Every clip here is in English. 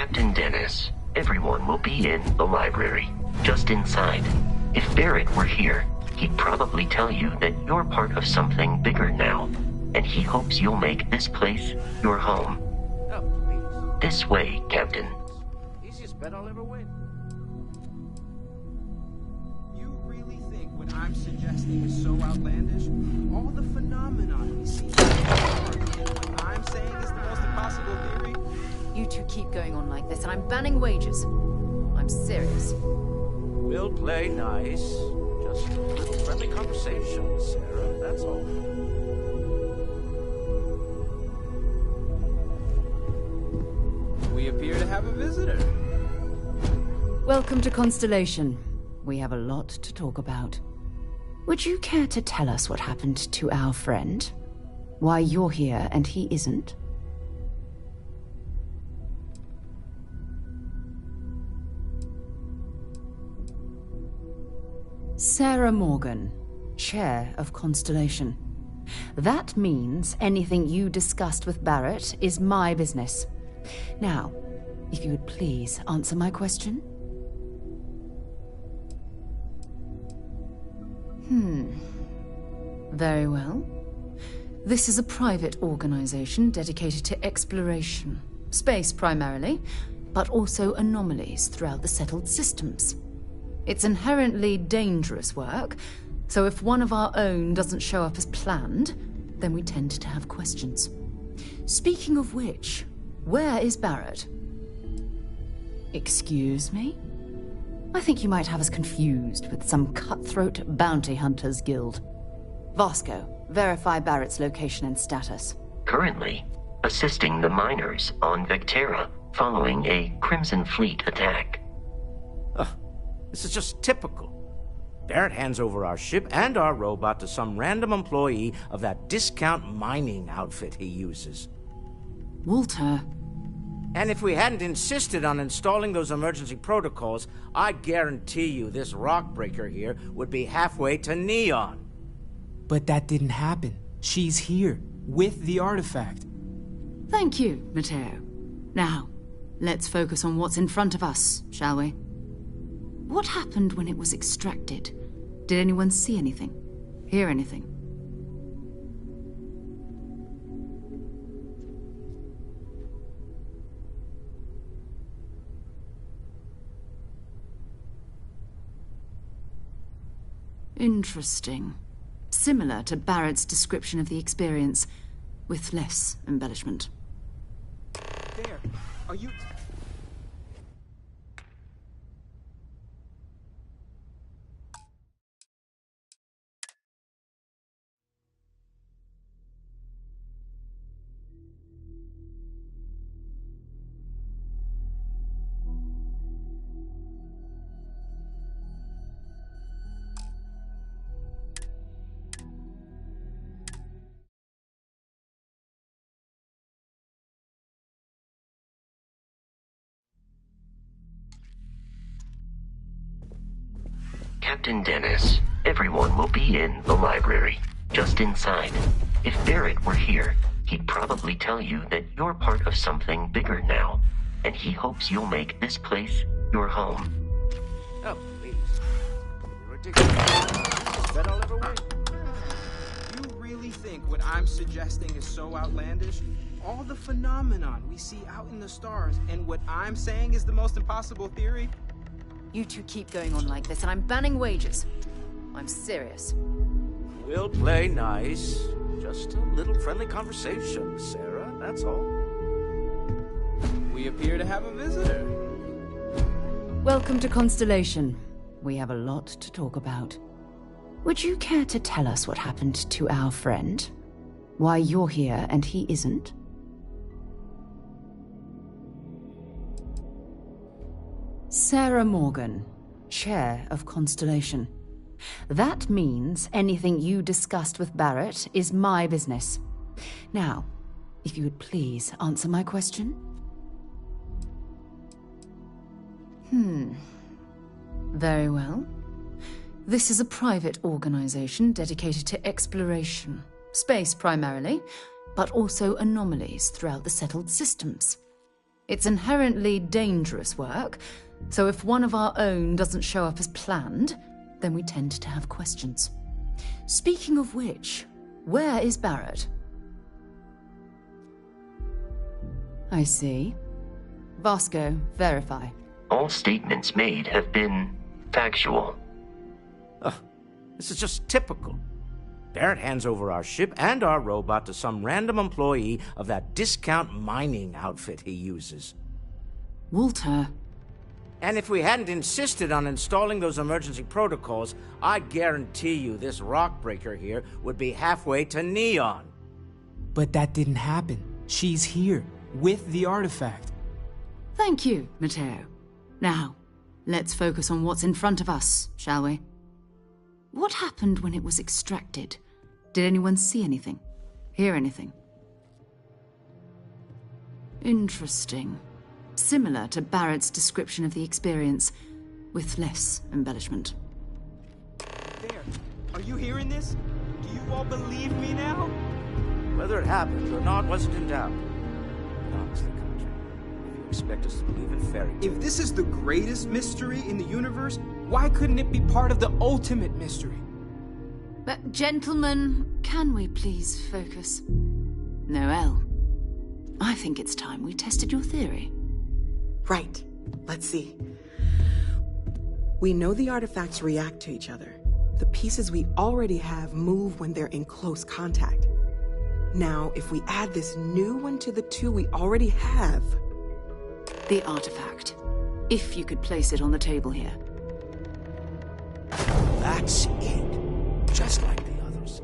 Captain Dennis, everyone will be in the library, just inside. If Barrett were here, he'd probably tell you that you're part of something bigger now, and he hopes you'll make this place your home. Oh, please. This way, Captain. Easiest bet I'll ever win. You really think what I'm suggesting is so outlandish? All the phenomenon we see and what I'm saying is the most impossible theory? You two keep going on like this, and I'm banning wagers. I'm serious. We'll play nice. Just a little friendly conversation, Sarah, that's all. We appear to have a visitor. Welcome to Constellation. We have a lot to talk about. Would you care to tell us what happened to our friend? Why you're here and he isn't? Sarah Morgan, Chair of Constellation. That means anything you discussed with Barrett is my business. Now, if you would please answer my question. Very well. This is a private organization dedicated to exploration. Space primarily, but also anomalies throughout the settled systems. It's inherently dangerous work, so if one of our own doesn't show up as planned, then we tend to have questions. Speaking of which, where is Barrett? Excuse me? I think you might have us confused with some cutthroat bounty hunters guild. Vasco, verify Barrett's location and status. Currently, assisting the miners on Vectera following a Crimson Fleet attack. This is just typical. Barrett hands over our ship and our robot to some random employee of that discount mining outfit he uses. Walter. And if we hadn't insisted on installing those emergency protocols, I guarantee you this rock breaker here would be halfway to Neon. But that didn't happen. She's here, with the artifact. Thank you, Matteo. Now, let's focus on what's in front of us, shall we? What happened when it was extracted? Did anyone see anything? Hear anything? Interesting. Similar to Barrett's description of the experience, with less embellishment. There. Are you... Captain Dennis, everyone will be in the library, just inside. If Barrett were here, he'd probably tell you that you're part of something bigger now, and he hopes you'll make this place your home. Oh, please. You're ridiculous. Easiest bet I'll ever win. You really think what I'm suggesting is so outlandish? All the phenomenon we see out in the stars and what I'm saying is the most impossible theory? You two keep going on like this, and I'm banning wagers. I'm serious. We'll play nice. Just a little friendly conversation, Sarah, that's all. We appear to have a visitor. Welcome to Constellation. We have a lot to talk about. Would you care to tell us what happened to our friend? Why you're here and he isn't? Sarah Morgan, Chair of Constellation. That means anything you discussed with Barrett is my business. Now, if you would please answer my question. Very well. This is a private organization dedicated to exploration. Space primarily, but also anomalies throughout the settled systems. It's inherently dangerous work, so if one of our own doesn't show up as planned, then we tend to have questions. Speaking of which, where is Barrett? I see. Vasco, verify. All statements made have been factual. This is just typical. Barrett hands over our ship and our robot to some random employee of that discount mining outfit he uses. Walter. And if we hadn't insisted on installing those emergency protocols, I guarantee you this rock breaker here would be halfway to Neon. But that didn't happen. She's here, with the artifact. Thank you, Matteo. Now, let's focus on what's in front of us, shall we? What happened when it was extracted? Did anyone see anything? Hear anything? Interesting. Similar to Barrett's description of the experience, with less embellishment. There. Are you hearing this? Do you all believe me now? Whether it happened or not wasn't in doubt. But honestly, Contra, if you expect us to believe in fairy tales... If this is the greatest mystery in the universe, why couldn't it be part of the ultimate mystery? But, gentlemen, can we please focus? Noelle, I think it's time we tested your theory. Right. Let's see. We know the artifacts react to each other. The pieces we already have move when they're in close contact. Now, if we add this new one to the two we already have... The artifact. If you could place it on the table here. That's it. Just like the others.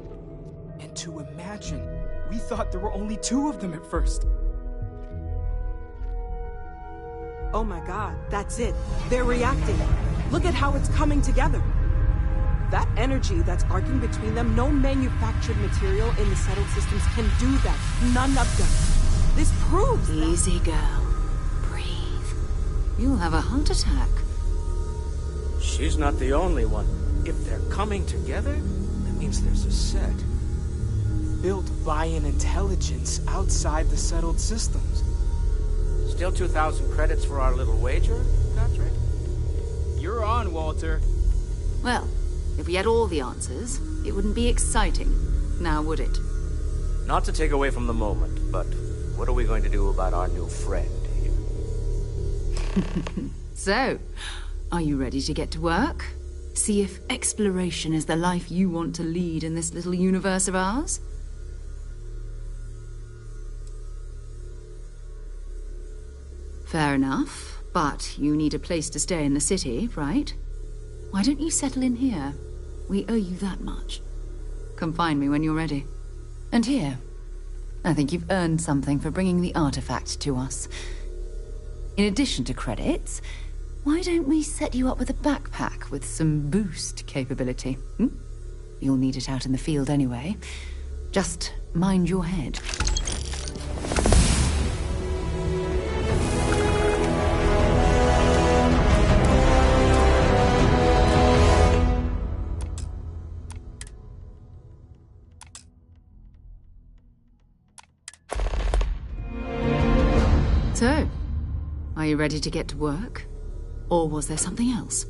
And to imagine, we thought there were only 2 of them at first. Oh my god, that's it. They're reacting. Look at how it's coming together. That energy that's arcing between them, no manufactured material in the settled systems can do that. None of them. This proves that... Easy, girl. Breathe. You'll have a heart attack. She's not the only one. If they're coming together, that means there's a set. Built by an intelligence outside the settled systems. Still 2,000 credits for our little wager, Patrick? You're on, Walter. Well, if we had all the answers, it wouldn't be exciting, now would it? Not to take away from the moment, but what are we going to do about our new friend here? So, are you ready to get to work? See if exploration is the life you want to lead in this little universe of ours? Fair enough, but you need a place to stay in the city, right? Why don't you settle in here? We owe you that much. Come find me when you're ready. And here, I think you've earned something for bringing the artifact to us. In addition to credits, why don't we set you up with a backpack with some boost capability? You'll need it out in the field anyway. Just mind your head. So, are you ready to get to work? Or was there something else?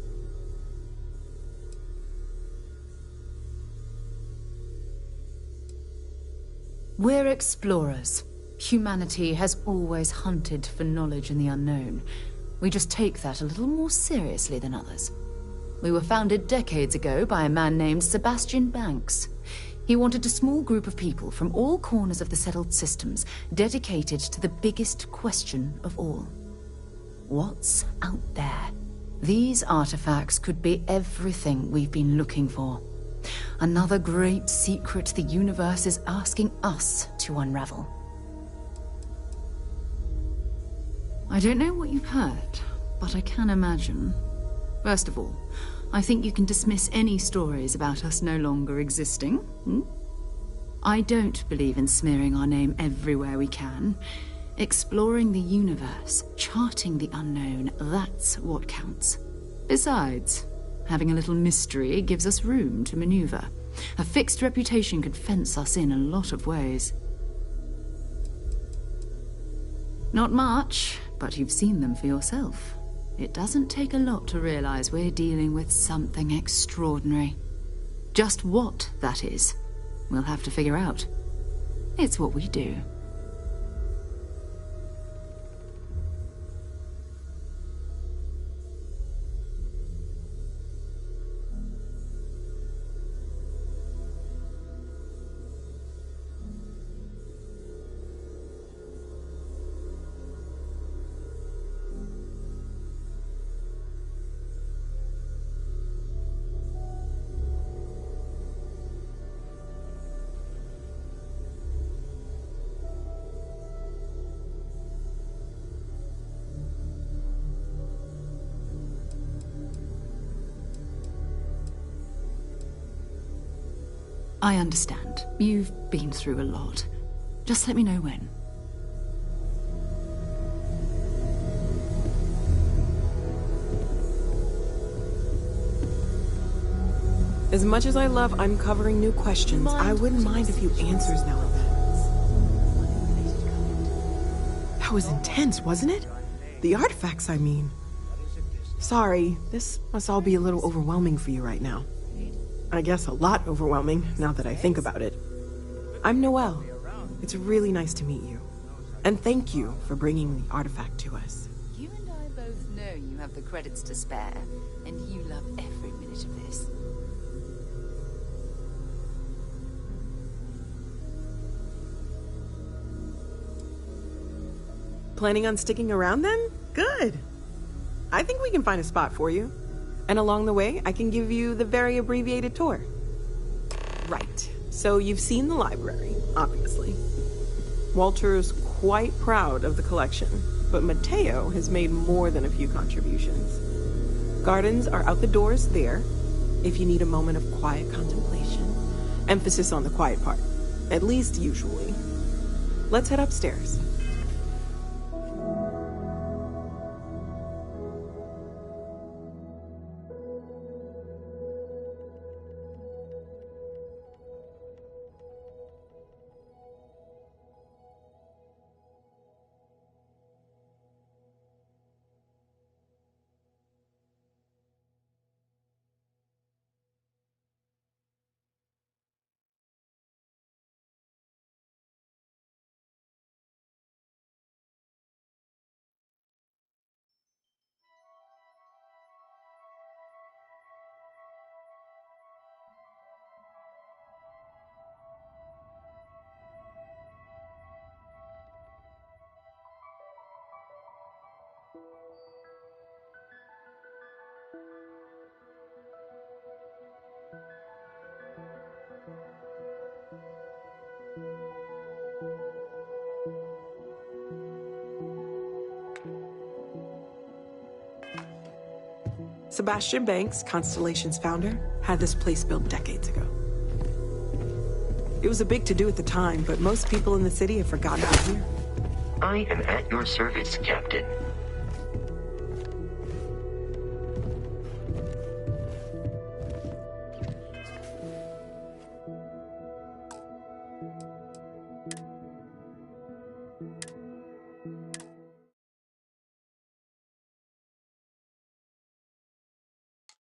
We're explorers. Humanity has always hunted for knowledge in the unknown. We just take that a little more seriously than others. We were founded decades ago by a man named Sebastian Banks. He wanted a small group of people from all corners of the settled systems dedicated to the biggest question of all. What's out there? These artifacts could be everything we've been looking for. Another great secret the universe is asking us to unravel. I don't know what you've heard, but I can imagine. First of all, I think you can dismiss any stories about us no longer existing. I don't believe in smearing our name everywhere we can. Exploring the universe, charting the unknown, that's what counts. Besides, having a little mystery gives us room to maneuver. A fixed reputation could fence us in a lot of ways. Not much, But you've seen them for yourself. It doesn't take a lot to realize we're dealing with something extraordinary. Just what that is, we'll have to figure out. It's what we do. I understand. You've been through a lot. Just let me know when. As much as I love uncovering new questions, I wouldn't mind a few answers now and then. That was intense, wasn't it? The artifacts, I mean. Sorry, this must all be a little overwhelming for you right now. I guess a lot overwhelming, now that I think about it. I'm Noelle. It's really nice to meet you. And thank you for bringing the artifact to us. You and I both know you have the credits to spare, and you love every minute of this. Planning on sticking around then? Good. I think we can find a spot for you. And along the way, I can give you the very abbreviated tour. Right. So you've seen the library, obviously. Walter's quite proud of the collection, but Mateo has made more than a few contributions. Gardens are out the doors there, if you need a moment of quiet contemplation. Emphasis on the quiet part, at least usually. Let's head upstairs. Sebastian Banks, Constellation's founder, had this place built decades ago. It was a big to-do at the time, but most people in the city have forgotten we're here. I am at your service, Captain.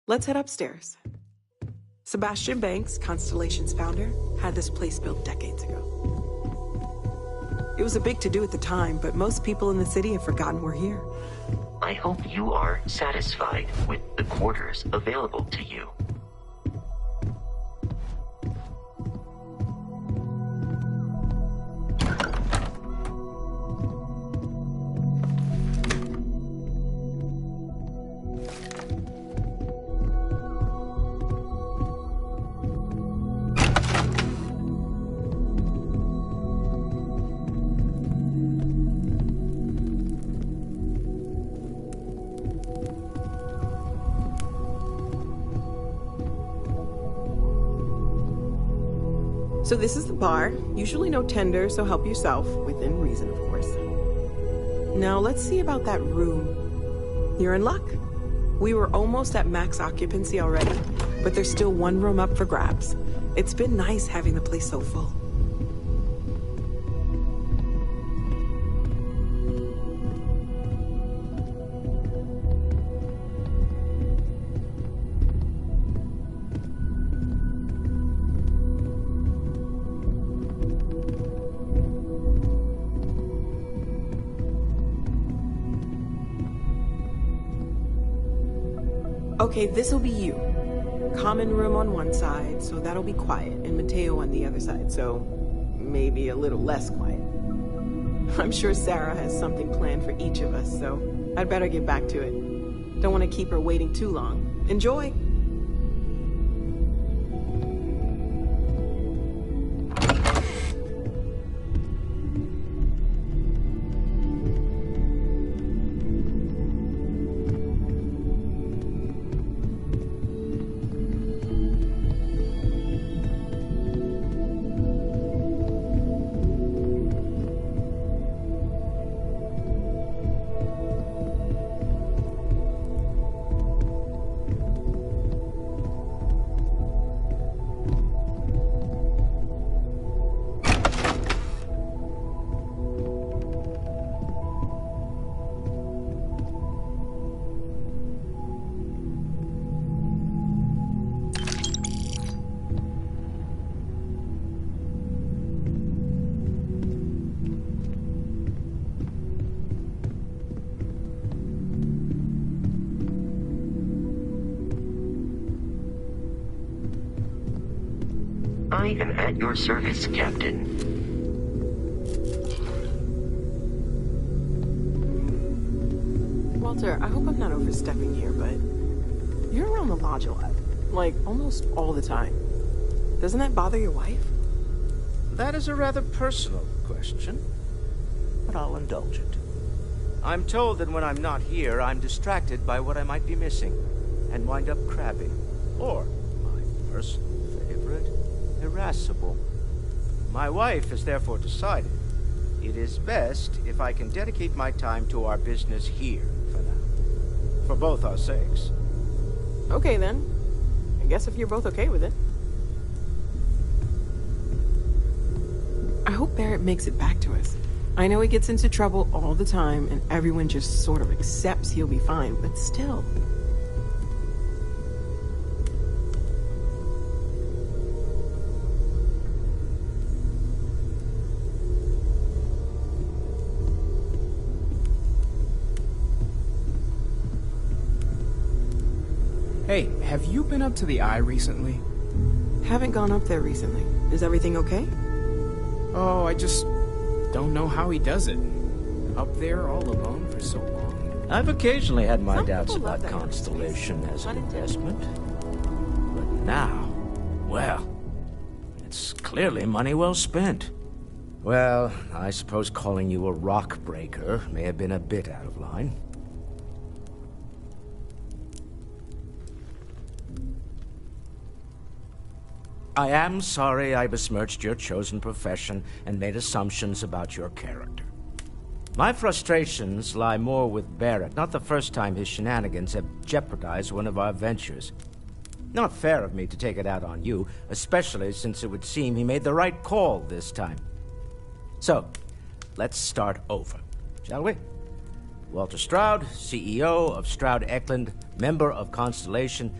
Let's head upstairs. Sebastian Banks, Constellation's founder, had this place built decades ago. It was a big to-do at the time, but most people in the city have forgotten we're here. I hope you are satisfied with the quarters available to you. So this is the bar. Usually no tender, so help yourself, within reason, of course. Now let's see about that room. You're in luck. We were almost at max occupancy already, but there's still one room up for grabs. It's been nice having the place so full. Okay, this'll be you. Common room on one side, so that'll be quiet, and Mateo on the other side, so maybe a little less quiet. I'm sure Sarah has something planned for each of us, so I'd better get back to it. Don't want to keep her waiting too long. Enjoy! I am at your service, Captain. Walter, I hope I'm not overstepping here, but you're around the lodge a lot. Like, almost all the time. Doesn't that bother your wife? That is a rather personal question, but I'll indulge it. I'm told that when I'm not here, I'm distracted by what I might be missing, and wind up crabbing, or, my personal favorite, irascible. My wife has therefore decided it is best if I can dedicate my time to our business here for now, for both our sakes. Okay then. I guess if you're both okay with it. I hope Barrett makes it back to us. I know he gets into trouble all the time and everyone just sort of accepts he'll be fine, but still. Hey, have you been up to the Eye recently? Haven't gone up there recently. Is everything okay? Oh, I just don't know how he does it. Up there all alone for so long. I've occasionally had my Some doubts people love about that Constellation space. as an Unintentional. investment. But now, well, it's clearly money well spent. Well, I suppose calling you a rock breaker may have been a bit out of line. I am sorry I besmirched your chosen profession and made assumptions about your character. My frustrations lie more with Barrett, not the first time his shenanigans have jeopardized one of our ventures. Not fair of me to take it out on you, especially since it would seem he made the right call this time. So, let's start over, shall we? Walter Stroud, CEO of Stroud Eklund, member of Constellation,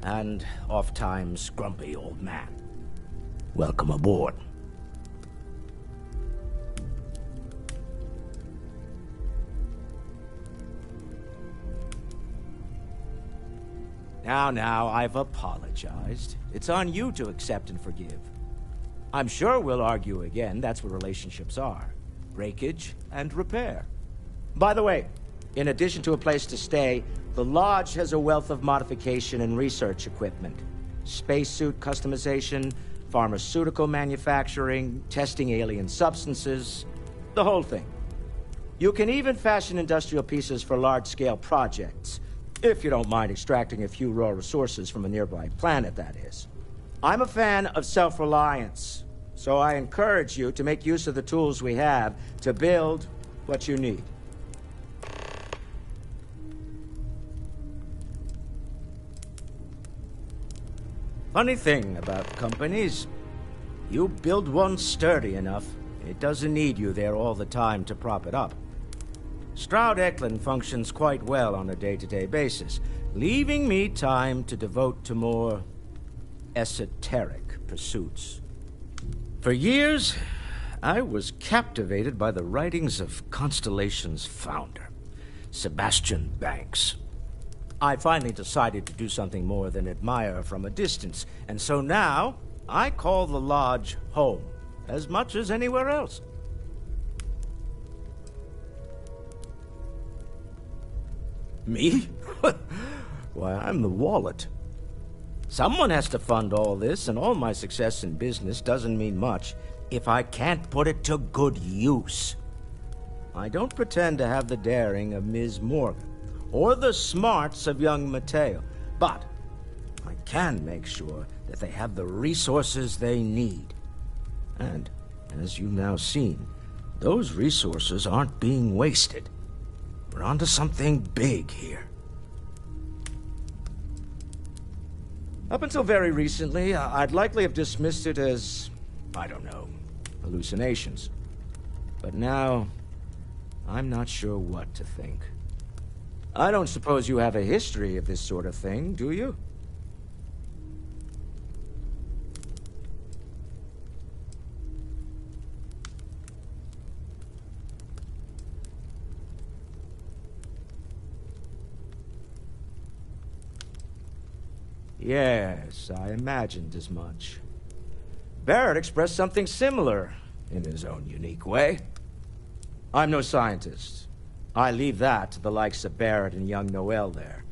and oft-times grumpy old man. Welcome aboard. Now, I've apologized. It's on you to accept and forgive. I'm sure we'll argue again. That's what relationships are. Breakage and repair. By the way, in addition to a place to stay, the Lodge has a wealth of modification and research equipment. Spacesuit customization, pharmaceutical manufacturing, testing alien substances, the whole thing. You can even fashion industrial pieces for large-scale projects, if you don't mind extracting a few raw resources from a nearby planet, that is. I'm a fan of self-reliance, so I encourage you to make use of the tools we have to build what you need. Funny thing about companies, you build one sturdy enough, it doesn't need you there all the time to prop it up. Stroud Eklund functions quite well on a day-to-day basis, leaving me time to devote to more esoteric pursuits. For years, I was captivated by the writings of Constellation's founder, Sebastian Banks. I finally decided to do something more than admire from a distance, and so now I call the lodge home, as much as anywhere else. Me? Why, I'm the wallet. Someone has to fund all this, and all my success in business doesn't mean much if I can't put it to good use. I don't pretend to have the daring of Ms. Morgan, or the smarts of young Mateo, but I can make sure that they have the resources they need. And, as you've now seen, those resources aren't being wasted. We're onto something big here. Up until very recently, I'd likely have dismissed it as, I don't know, hallucinations. But now, I'm not sure what to think. I don't suppose you have a history of this sort of thing, do you? Yes, I imagined as much. Barrett expressed something similar, in his own unique way. I'm no scientist. I leave that to the likes of Barrett and young Noel there.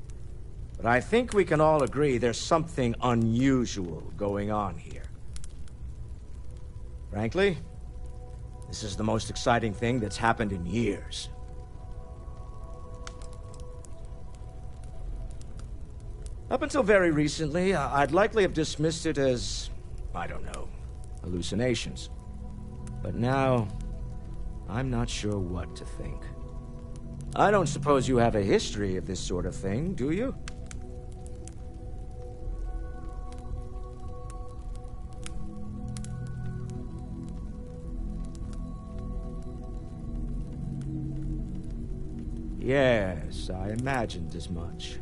But I think we can all agree there's something unusual going on here. Frankly, this is the most exciting thing that's happened in years. Up until very recently, I'd likely have dismissed it as, I don't know, hallucinations. But now, I'm not sure what to think. I don't suppose you have a history of this sort of thing, do you? Yes, I imagined as much.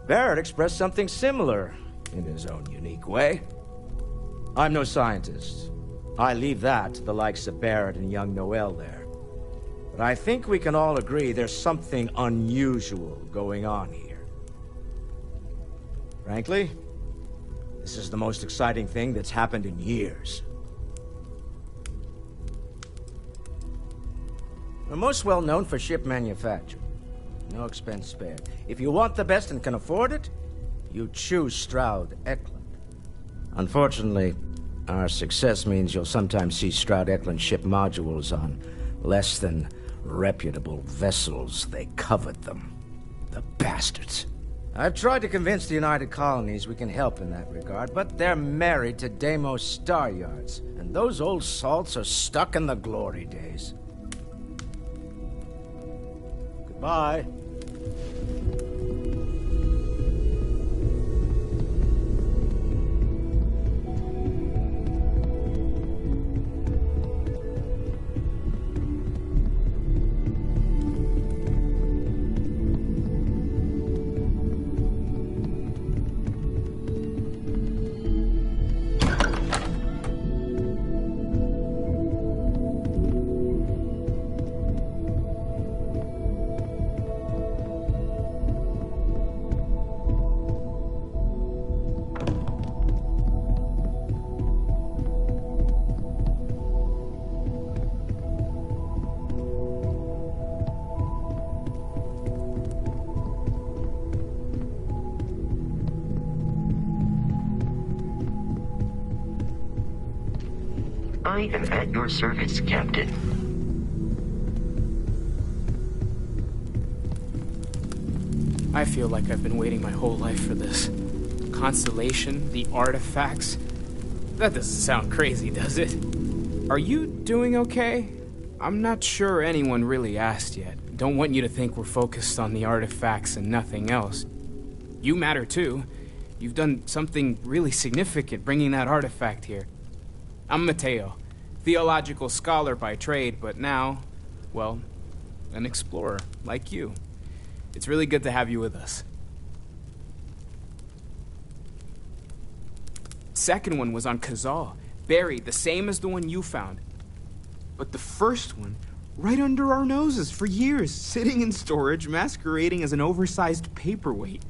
Barrett expressed something similar, in his own unique way. I'm no scientist. I leave that to the likes of Barrett and young Noel there. But I think we can all agree there's something unusual going on here. Frankly, this is the most exciting thing that's happened in years. We're most well known for ship manufacture. No expense spared. If you want the best and can afford it, you choose Stroud Eklund. Unfortunately, our success means you'll sometimes see Stroud Eklund ship modules on less than reputable vessels. They covet them. The bastards. I've tried to convince the United Colonies we can help in that regard, but they're married to Deimos Star Yards, and those old salts are stuck in the glory days. Goodbye. I am at your service, Captain. I feel like I've been waiting my whole life for this. Constellation, the artifacts. That doesn't sound crazy, does it? Are you doing okay? I'm not sure anyone really asked yet. Don't want you to think we're focused on the artifacts and nothing else. You matter too. You've done something really significant bringing that artifact here. I'm Mateo, theological scholar by trade, but now, well, an explorer like you. It's really good to have you with us. Second one was on Kazal, buried, the same as the one you found. But the first one right under our noses for years, sitting in storage, masquerading as an oversized paperweight.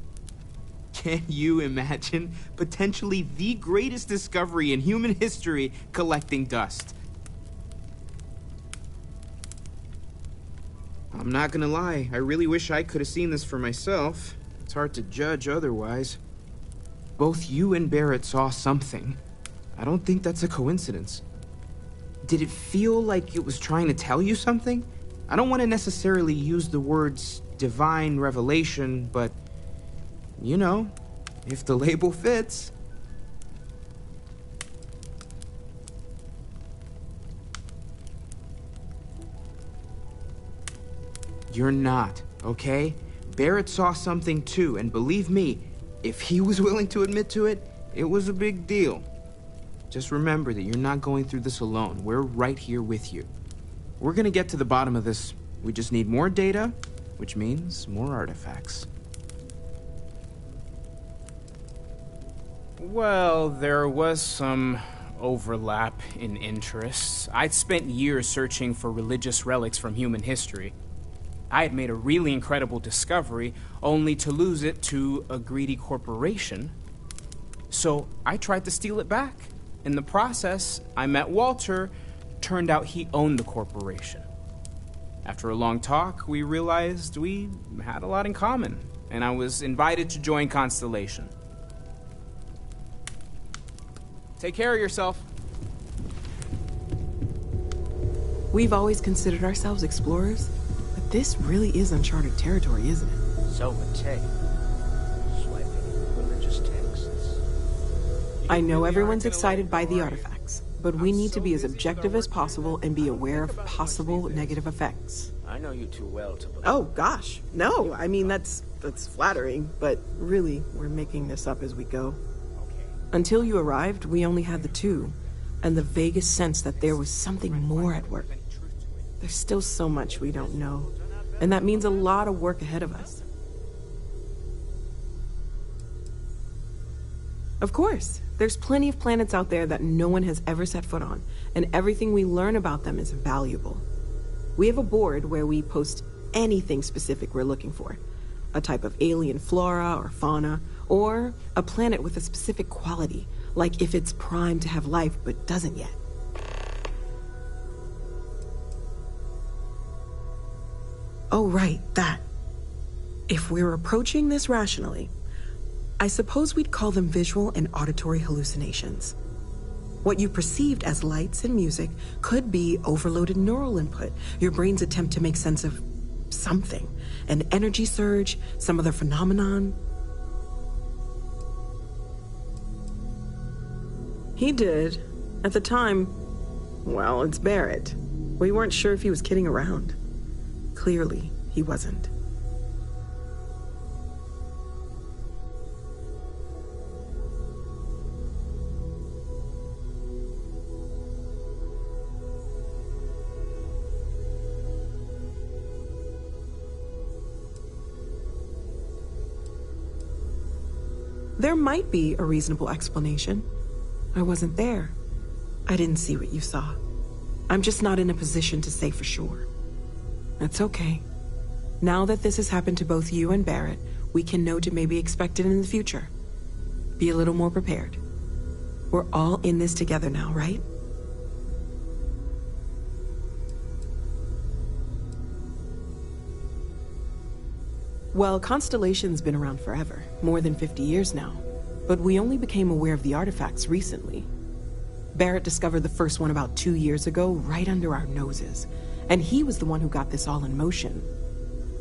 Can you imagine potentially the greatest discovery in human history collecting dust? I'm not gonna lie, I really wish I could have seen this for myself. It's hard to judge otherwise. Both you and Barrett saw something. I don't think that's a coincidence. Did it feel like it was trying to tell you something? I don't want to necessarily use the words divine revelation, but, you know, if the label fits. You're not, okay? Barrett saw something too, and believe me, if he was willing to admit to it, it was a big deal. Just remember that you're not going through this alone. We're right here with you. We're gonna get to the bottom of this. We just need more data, which means more artifacts. Well, there was some overlap in interests. I'd spent years searching for religious relics from human history. I had made a really incredible discovery, only to lose it to a greedy corporation. So I tried to steal it back. In the process, I met Walter. Turned out he owned the corporation. After a long talk, we realized we had a lot in common, and I was invited to join Constellation. Take care of yourself. We've always considered ourselves explorers, but this really is uncharted territory, isn't it? So Matei. Swiping religious texts. I know everyone's excited by the artifacts, but we need to be as objective as possible and be aware of possible negative effects. I know you too well to believe. Oh, gosh. No, I mean, that's flattering, but really, we're making this up as we go. Until you arrived, we only had the two, and the vaguest sense that there was something more at work. There's still so much we don't know, and that means a lot of work ahead of us. Of course, there's plenty of planets out there that no one has ever set foot on, and everything we learn about them is valuable. We have a board where we post anything specific we're looking for. A type of alien flora or fauna, or a planet with a specific quality, like if it's primed to have life but doesn't yet. Oh, right, that. If we're approaching this rationally, I suppose we'd call them visual and auditory hallucinations. What you perceived as lights and music could be overloaded neural input, your brain's attempt to make sense of something, an energy surge, some other phenomenon. He did. At the time, well, it's Barrett. We weren't sure if he was kidding around. Clearly, he wasn't. There might be a reasonable explanation. I wasn't there. I didn't see what you saw. I'm just not in a position to say for sure. That's okay. Now that this has happened to both you and Barrett, we can know to maybe expect it in the future. Be a little more prepared. We're all in this together now, right? Well, Constellation's been around forever, more than 50 years now. But we only became aware of the artifacts recently. Barrett discovered the first one about 2 years ago, right under our noses. And he was the one who got this all in motion.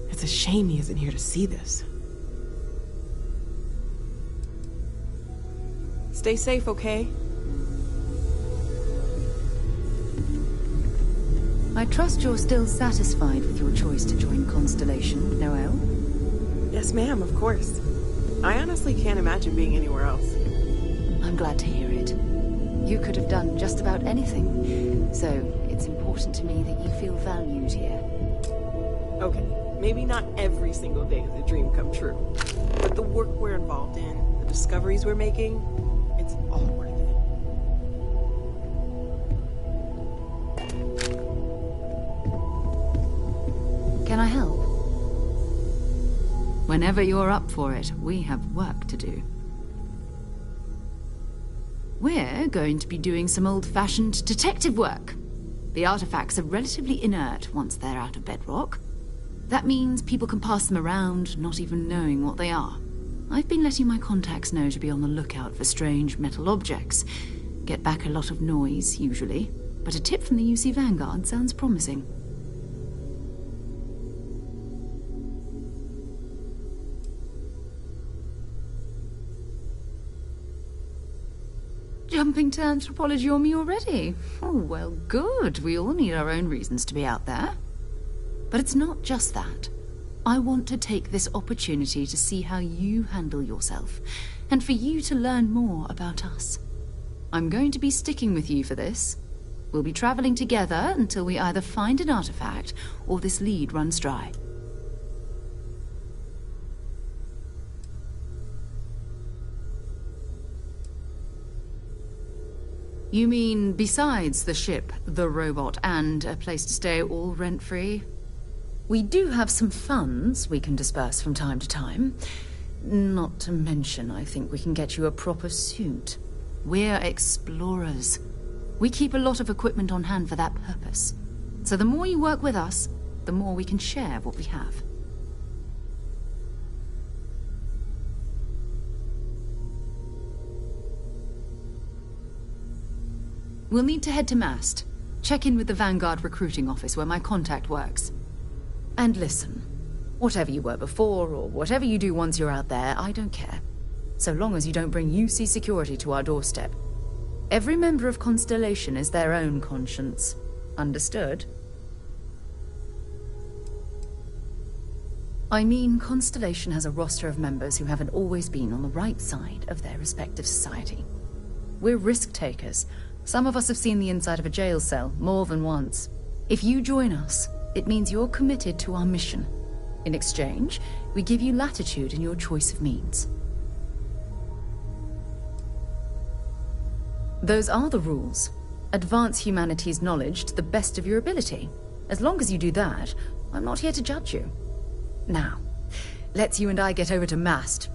It's a shame he isn't here to see this. Stay safe, okay? I trust you're still satisfied with your choice to join Constellation, Noel? Yes, ma'am, of course. I honestly can't imagine being anywhere else. I'm glad to hear it. You could have done just about anything, so it's important to me that you feel valued here. Okay, maybe not every single day is a dream come true, but the work we're involved in, the discoveries we're making, it's all worth it. Can I help? Whenever you're up for it, we have work to do. We're going to be doing some old-fashioned detective work. The artifacts are relatively inert once they're out of bedrock. That means people can pass them around, not even knowing what they are. I've been letting my contacts know to be on the lookout for strange metal objects. Get back a lot of noise, usually. But a tip from the UC Vanguard sounds promising. Jumping to anthropology on me already? Oh, well, good. We all need our own reasons to be out there. But it's not just that. I want to take this opportunity to see how you handle yourself, and for you to learn more about us. I'm going to be sticking with you for this. We'll be traveling together until we either find an artifact or this lead runs dry. You mean besides the ship, the robot, and a place to stay all rent-free? We do have some funds we can disperse from time to time. Not to mention, I think we can get you a proper suit. We're explorers. We keep a lot of equipment on hand for that purpose. So the more you work with us, the more we can share what we have. We'll need to head to Mast. Check in with the Vanguard recruiting office where my contact works. And listen, whatever you were before, or whatever you do once you're out there, I don't care. So long as you don't bring UC security to our doorstep. Every member of Constellation is their own conscience. Understood? I mean, Constellation has a roster of members who haven't always been on the right side of their respective society. We're risk-takers. Some of us have seen the inside of a jail cell more than once. If you join us, it means you're committed to our mission. In exchange, we give you latitude in your choice of means. Those are the rules. Advance humanity's knowledge to the best of your ability. As long as you do that, I'm not here to judge you. Now, let's you and I get over to Mast.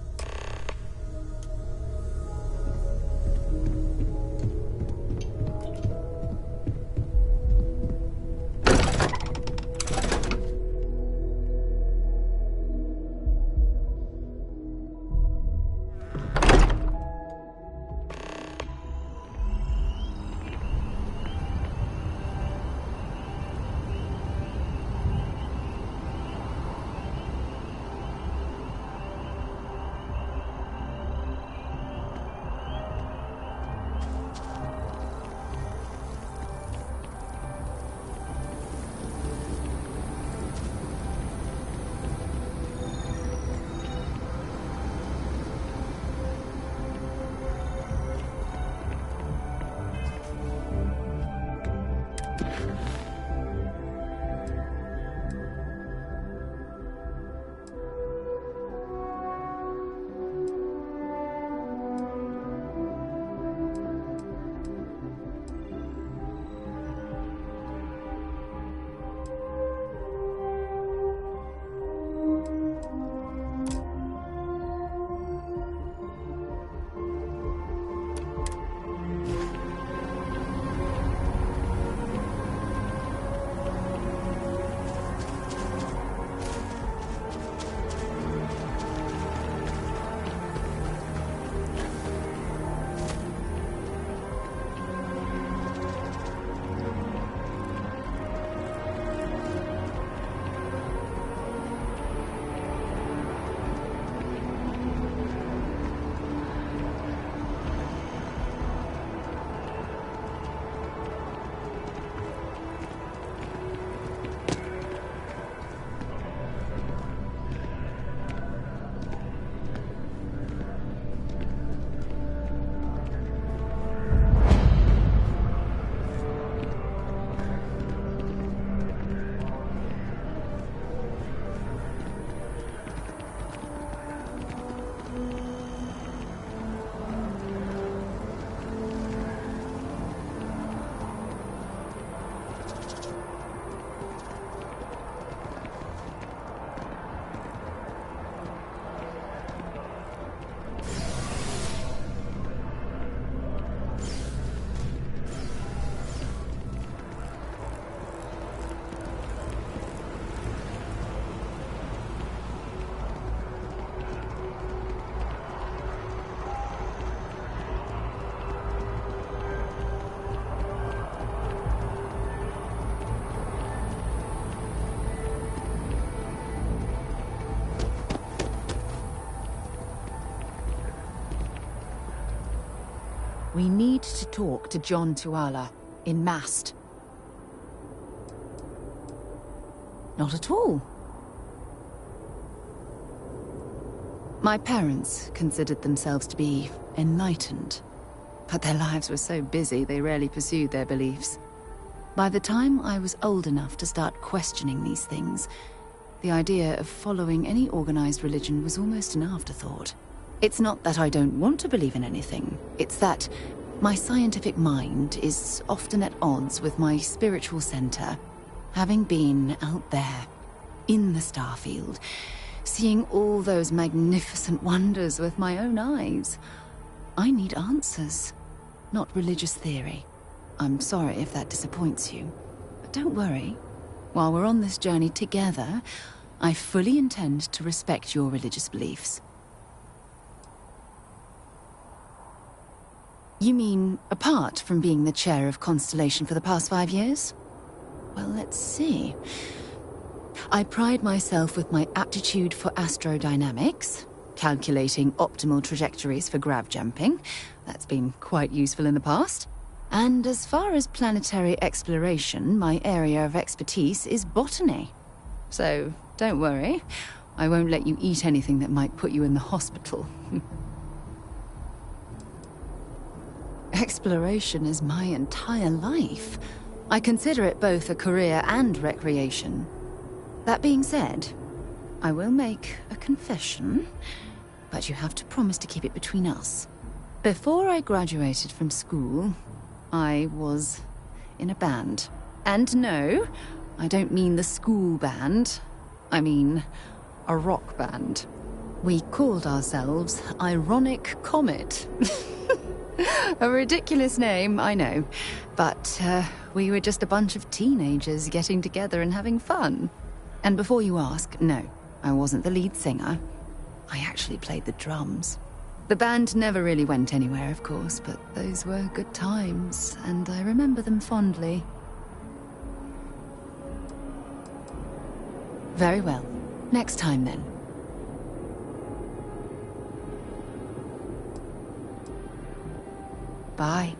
We need to talk to John Tuala in Mast. Not at all. My parents considered themselves to be enlightened, but their lives were so busy they rarely pursued their beliefs. By the time I was old enough to start questioning these things, the idea of following any organized religion was almost an afterthought. It's not that I don't want to believe in anything, it's that my scientific mind is often at odds with my spiritual center. Having been out there, in the starfield, seeing all those magnificent wonders with my own eyes, I need answers, not religious theory. I'm sorry if that disappoints you, but don't worry. While we're on this journey together, I fully intend to respect your religious beliefs. You mean, apart from being the chair of Constellation for the past 5 years? Well, let's see. I pride myself with my aptitude for astrodynamics, calculating optimal trajectories for grav jumping. That's been quite useful in the past. And as far as planetary exploration, my area of expertise is botany. So, don't worry. I won't let you eat anything that might put you in the hospital. Exploration is my entire life. I consider it both a career and recreation. That being said, I will make a confession, but you have to promise to keep it between us. Before I graduated from school, I was in a band. And no, I don't mean the school band. I mean a rock band. We called ourselves Ironic Comet. A ridiculous name, I know. But we were just a bunch of teenagers getting together and having fun. And before you ask, no, I wasn't the lead singer. I actually played the drums. The band never really went anywhere, of course, but those were good times, and I remember them fondly. Very well. Next time, then. Bye.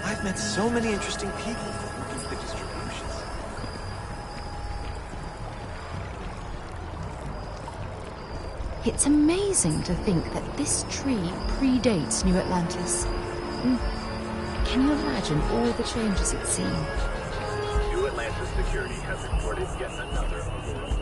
I've met so many interesting people looking at the distributions. It's amazing to think that this tree predates New Atlantis. Can you imagine all the changes it's seen? New Atlantis Security has reported yet another aurora.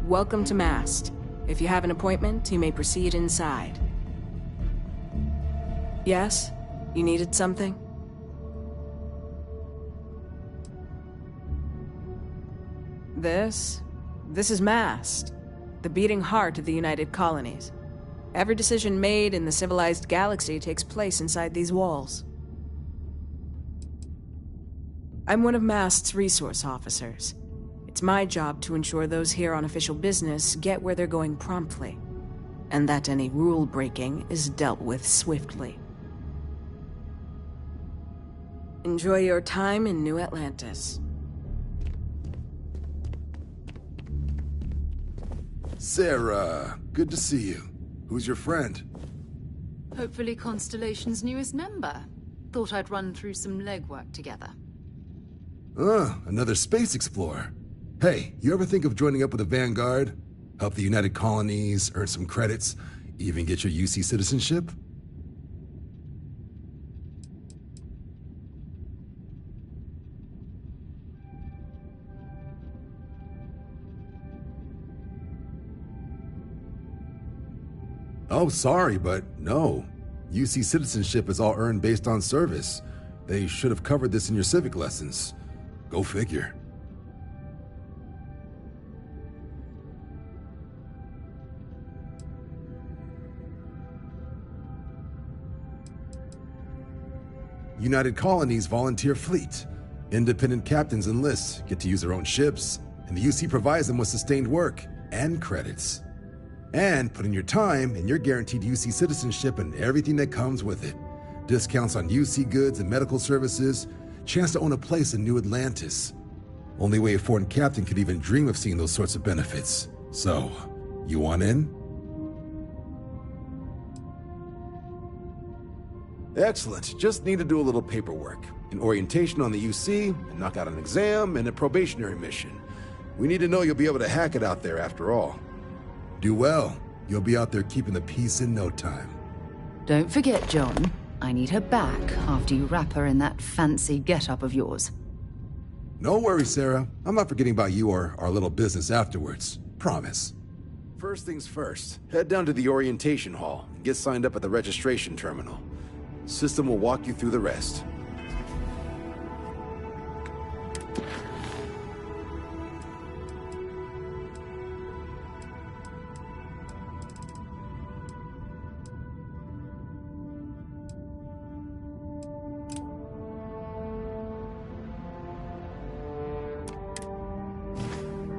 Welcome to Mast. If you have an appointment, you may proceed inside. Yes? You needed something? This? This is Mast, the beating heart of the United Colonies. Every decision made in the civilized galaxy takes place inside these walls. I'm one of Mast's resource officers. It's my job to ensure those here on official business get where they're going promptly, and that any rule breaking is dealt with swiftly. Enjoy your time in New Atlantis. Sarah, good to see you. Who's your friend? Hopefully Constellation's newest member. Thought I'd run through some legwork together. Another space explorer. Hey, you ever think of joining up with the Vanguard? Help the United Colonies, earn some credits, even get your UC citizenship? Oh, sorry, but no. UC citizenship is all earned based on service. They should have covered this in your civic lessons. Go figure. United Colonies Volunteer Fleet. Independent captains enlist, get to use their own ships, and the UC provides them with sustained work and credits. And put in your time, and you're guaranteed UC citizenship and everything that comes with it. Discounts on UC goods and medical services, chance to own a place in New Atlantis. Only way a foreign captain could even dream of seeing those sorts of benefits. So, you want in? Excellent. Just need to do a little paperwork. An orientation on the UC, and knock out an exam, and a probationary mission. We need to know you'll be able to hack it out there after all. Do well. You'll be out there keeping the peace in no time. Don't forget, John. I need her back after you wrap her in that fancy get-up of yours. No worries, Sarah. I'm not forgetting about you or our little business afterwards. Promise. First things first, head down to the orientation hall and get signed up at the registration terminal. System will walk you through the rest.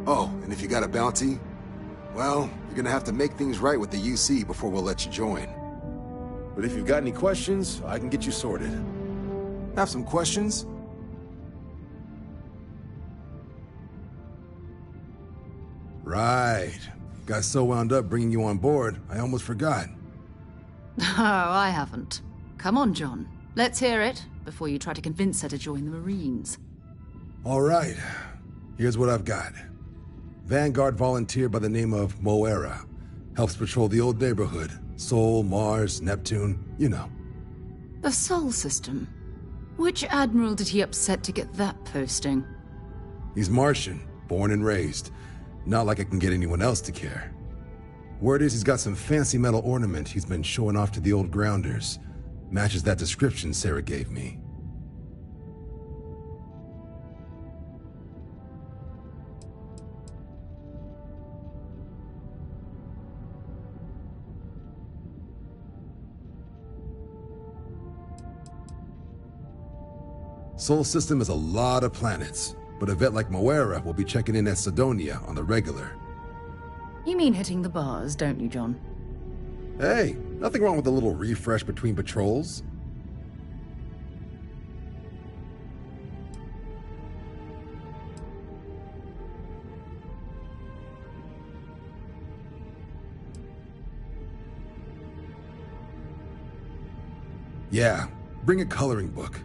Oh, and if you got a bounty, well, you're gonna have to make things right with the UC before we'll let you join. But if you've got any questions, I can get you sorted. Have some questions? Right. Got so wound up bringing you on board, I almost forgot. Oh, I haven't. Come on, John. Let's hear it before you try to convince her to join the Marines. All right. Here's what I've got. Vanguard volunteer by the name of Moira. Helps patrol the old neighborhood. Sol, Mars, Neptune, you know. The Sol system? Which admiral did he upset to get that posting? He's Martian, born and raised. Not like I can get anyone else to care. Word is he's got some fancy metal ornament he's been showing off to the old grounders. Matches that description Sarah gave me. Sol system has a lot of planets, but a vet like Moira will be checking in at Sidonia on the regular. You mean hitting the bars, don't you, John? Hey, nothing wrong with a little refresh between patrols. Yeah, bring a coloring book.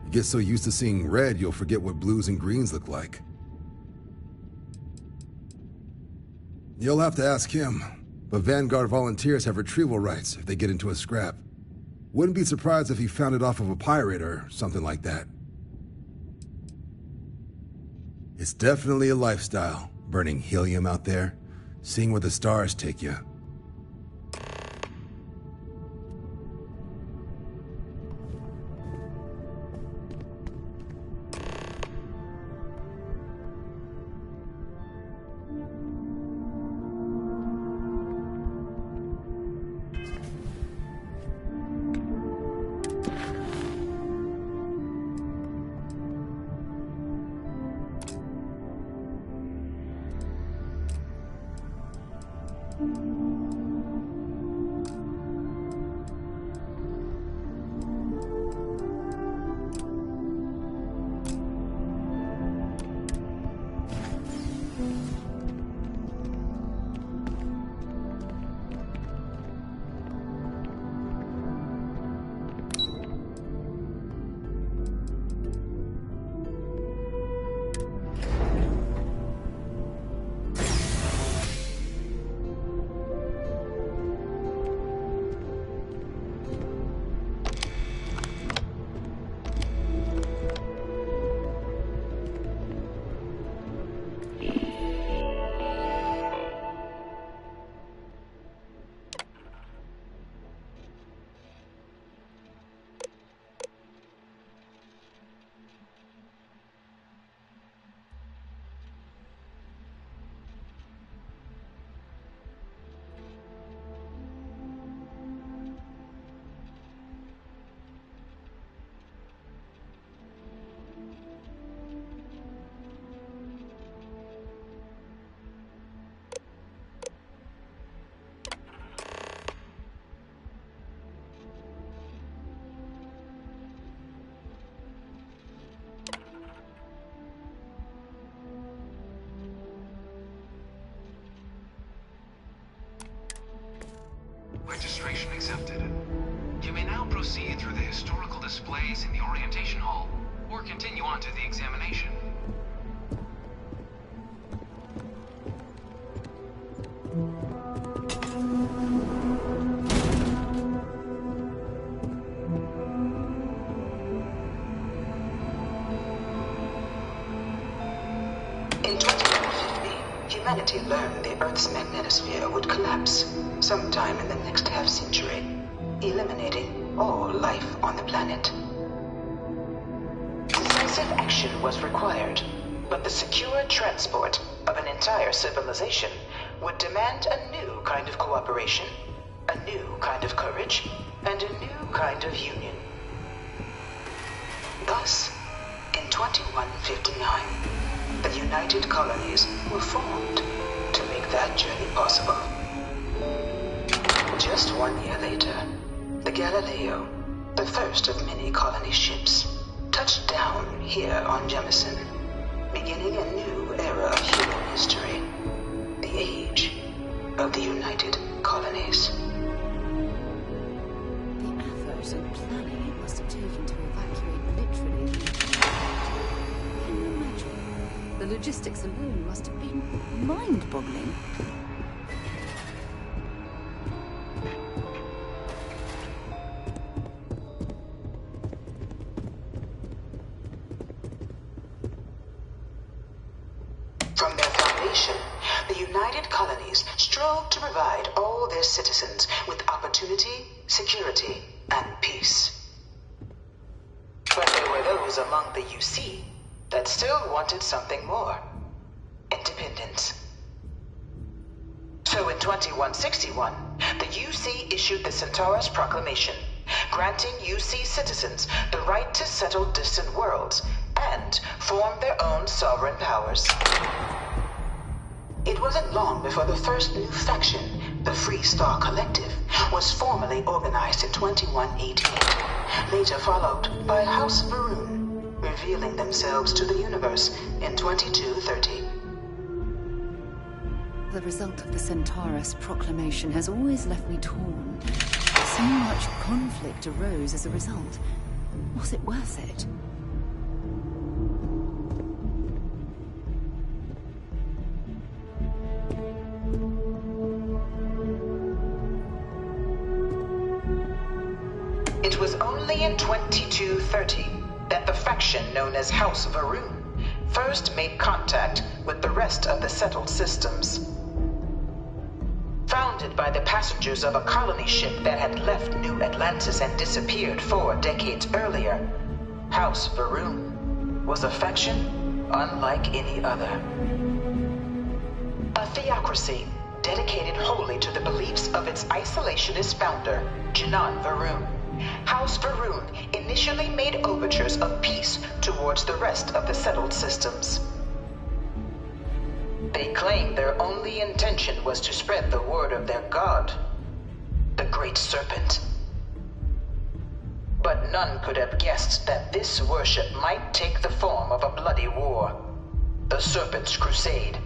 You get so used to seeing red, you'll forget what blues and greens look like. You'll have to ask him, but Vanguard volunteers have retrieval rights if they get into a scrap. Wouldn't be surprised if he found it off of a pirate or something like that. It's definitely a lifestyle, burning helium out there, seeing where the stars take you. Registration accepted. You may now proceed through the historical displays in the orientation hall, or continue on to the examination. In 2050, humanity learned the Earth's magnetosphere would collapse sometime in the next half-century, eliminating all life on the planet. Decisive action was required, but the secure transport of an entire civilization would demand a new kind of cooperation, a new kind of courage, and a new kind of union. Thus, in 2159, the United Colonies were formed to make that journey possible. Just 1 year later, the Galileo, the first of many colony ships, touched down here on Jemison, beginning a new era of human history, the age of the United Colonies. The effort and planning it must have taken to evacuate literally. Can you imagine? The logistics alone must have been mind-boggling. From their foundation, the United Colonies strove to provide all their citizens with opportunity, security, and peace. But there were those among the UC that still wanted something more: independence. So in 2161, the UC issued the Centaurus Proclamation, granting UC citizens the right to settle distant worlds and form their own sovereign powers. It wasn't long before the first new faction, the Free Star Collective, was formally organized in 2188, later followed by House Varun, revealing themselves to the universe in 2230. The result of the Centaurus Proclamation has always left me torn. So much conflict arose as a result. Was it worth it? It was only in 2230 that the faction known as House Varun first made contact with the rest of the settled systems. Founded by the passengers of a colony ship that had left New Atlantis and disappeared 4 decades earlier, House Varun was a faction unlike any other. A theocracy dedicated wholly to the beliefs of its isolationist founder, Janan Varun. House Varun initially made overtures of peace towards the rest of the settled systems. They claim their only intention was to spread the word of their god, the Great Serpent. But none could have guessed that this worship might take the form of a bloody war, the Serpent's Crusade.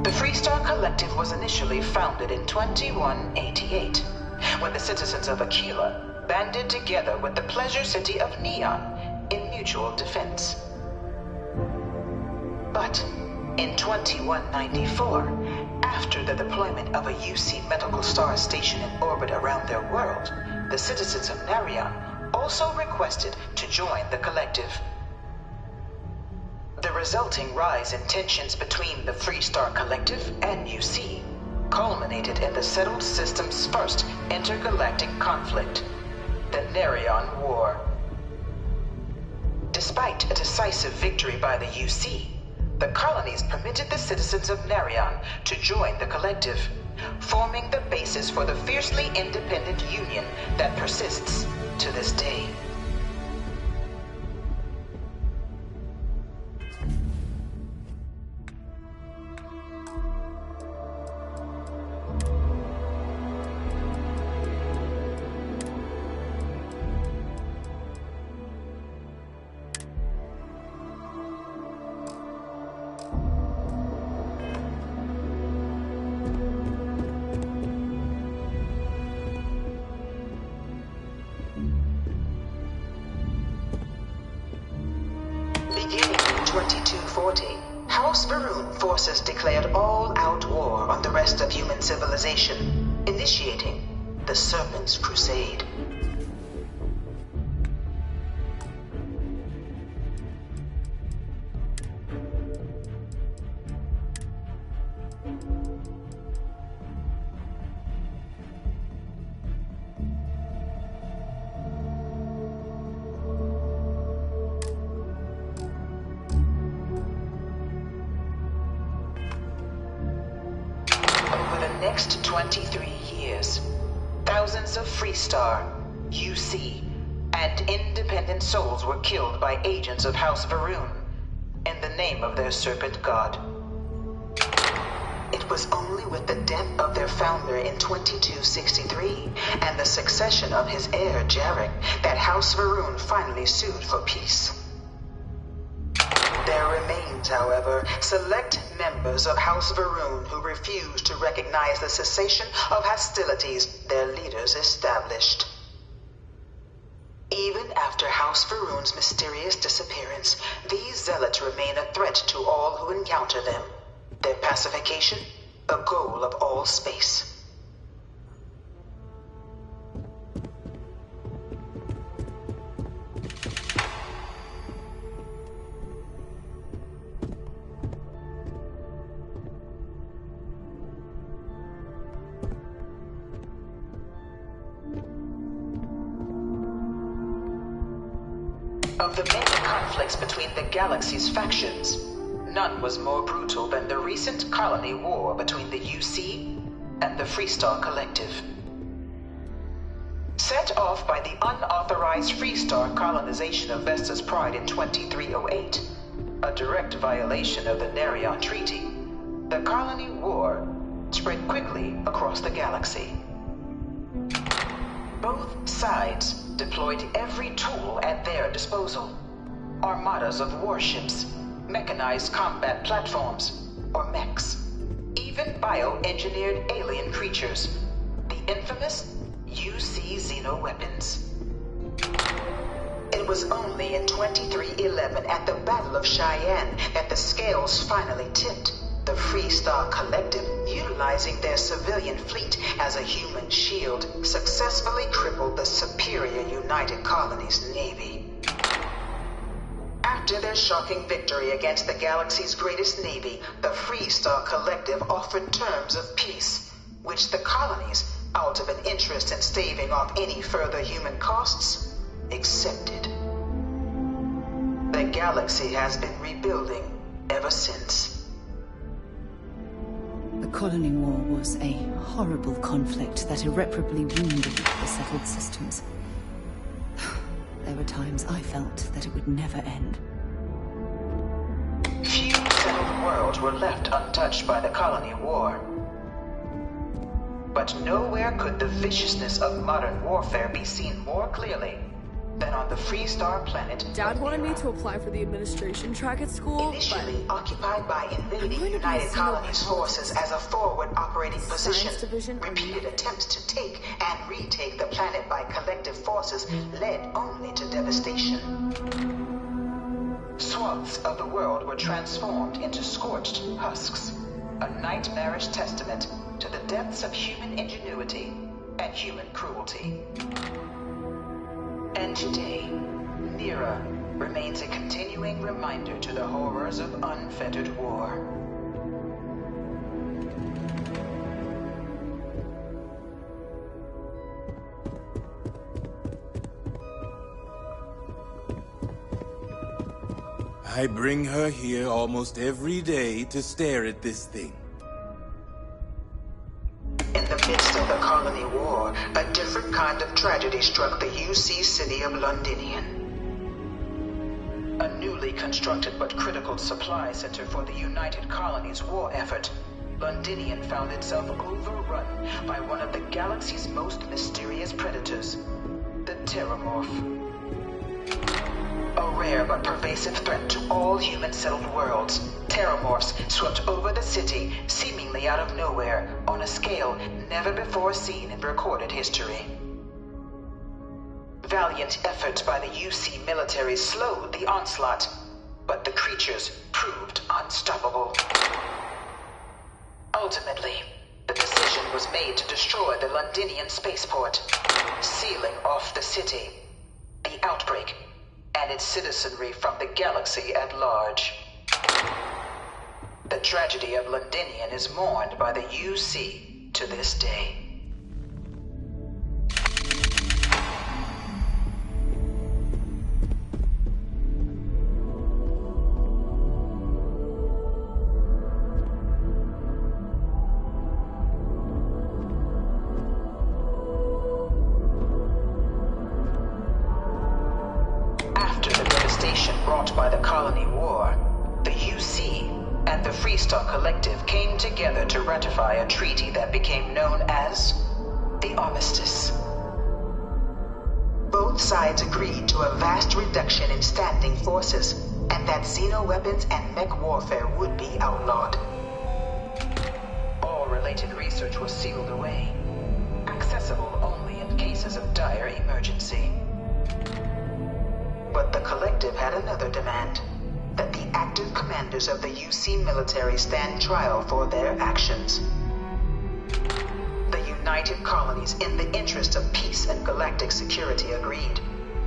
The Freestar Collective was initially founded in 2188, when the citizens of Aquila banded together with the Pleasure City of Neon in mutual defense. But in 2194, after the deployment of a UC Medical Star station in orbit around their world, the citizens of Narion also requested to join the collective. The resulting rise in tensions between the Freestar Collective and UC culminated in the settled system's first intergalactic conflict, the Narion War. Despite a decisive victory by the UC, the colonies permitted the citizens of Narion to join the collective, forming the basis for the fiercely independent union that persists to this day. Beginning in 2240, House Varun forces declared all-out war on the rest of human civilization, initiating the Serpent's Crusade. Next 23 years, thousands of Freestar, UC, and independent souls were killed by agents of House Varun in the name of their serpent god. It was only with the death of their founder in 2263 and the succession of his heir, Jarek, that House Varun finally sued for peace. There remains, however, select members of House Varun who refuse to recognize the cessation of hostilities their leaders established. Even after House Varun's mysterious disappearance, these zealots remain a threat to all who encounter them. Their pacification, a goal of all space. Of the many conflicts between the galaxy's factions, none was more brutal than the recent colony war between the UC and the Freestar Collective. Set off by the unauthorized Freestar colonization of Vesta's Pride in 2308, a direct violation of the Narion Treaty, the colony war spread quickly across the galaxy. Both sides deployed every tool at their disposal. Armadas of warships, mechanized combat platforms, or mechs, even bioengineered alien creatures, the infamous UC xenoweapons. It was only in 2311 at the Battle of Cheyenne that the scales finally tipped. The Freestar Collective, utilizing their civilian fleet as a human shield, successfully crippled the superior United Colonies' navy. After their shocking victory against the galaxy's greatest navy, the Freestar Collective offered terms of peace, which the colonies, out of an interest in staving off any further human costs, accepted. The galaxy has been rebuilding ever since. The colony war was a horrible conflict that irreparably wounded the settled systems. There were times I felt that it would never end. Few settled worlds were left untouched by the colony war. But nowhere could the viciousness of modern warfare be seen more clearly than on the Freestar planet. Dad wanted me to apply for the administration track at school. Initially occupied by invading United Colonies forces as a forward operating position, repeated attempts to take and retake the planet by collective forces led only to devastation. Swaths of the world were transformed into scorched husks, a nightmarish testament to the depths of human ingenuity and human cruelty. And today, Nira remains a continuing reminder to the horrors of unfettered war. I bring her here almost every day to stare at this thing. In the midst of the colony war, a different kind of tragedy struck the UC city of Londinian. A newly constructed but critical supply center for the United Colonies war effort, Londinian found itself overrun by one of the galaxy's most mysterious predators, the Terramorph. A rare but pervasive threat to all human-settled worlds, Terramorphs swept over the city, seemingly out of nowhere, on a scale never before seen in recorded history. Valiant efforts by the UC military slowed the onslaught, but the creatures proved unstoppable. Ultimately, the decision was made to destroy the Londinian spaceport, sealing off the city, the outbreak, and its citizenry from the galaxy at large. The tragedy of Londinian is mourned by the UC to this day. By the colony war, the UC and the Freestar Collective came together to ratify a treaty that became known as the Armistice. Both sides agreed to a vast reduction in standing forces, and that xeno-weapons and mech warfare would be outlawed. All related research was sealed away, accessible only in cases of dire emergency. But the Collective had another demand, that the active commanders of the UC military stand trial for their actions. The United Colonies, in the interest of peace and galactic security, agreed.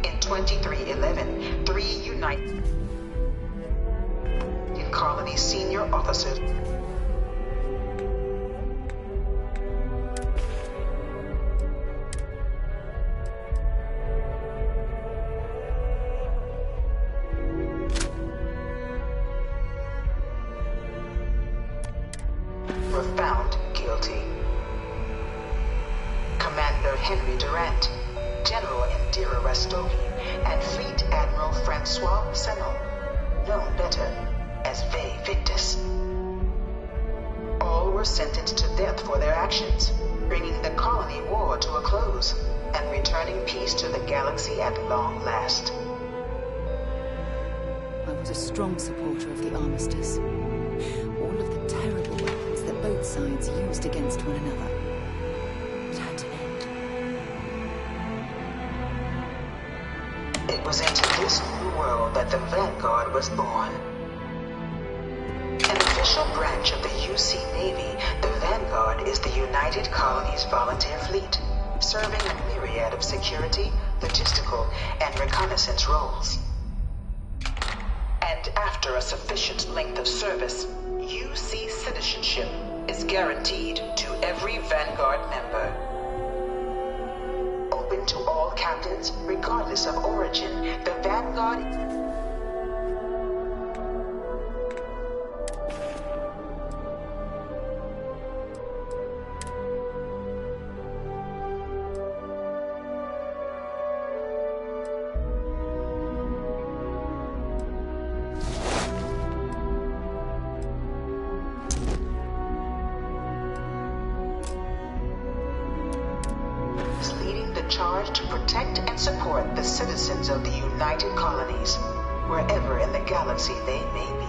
In 2311, 3 United Colonies senior officers were found guilty. Commander Henry Durant, General Indira Rastogi, and Fleet Admiral Francois Sanon, known better as Ve Victus. All were sentenced to death for their actions, bringing the colony war to a close and returning peace to the galaxy at long last. I was a strong supporter of the Armistice. All of the terrible weapons that both sides used against one another. It had to end. It was into this new world that the Vanguard was born. An official branch of the UC Navy, the Vanguard is the United Colonies Volunteer Fleet, serving a myriad of security, logistical, and reconnaissance roles. And after a sufficient length of service, UC citizenship is guaranteed to every Vanguard member. Open to all captains, regardless of origin, the Vanguard... charged to protect and support the citizens of the United Colonies, wherever in the galaxy they may be.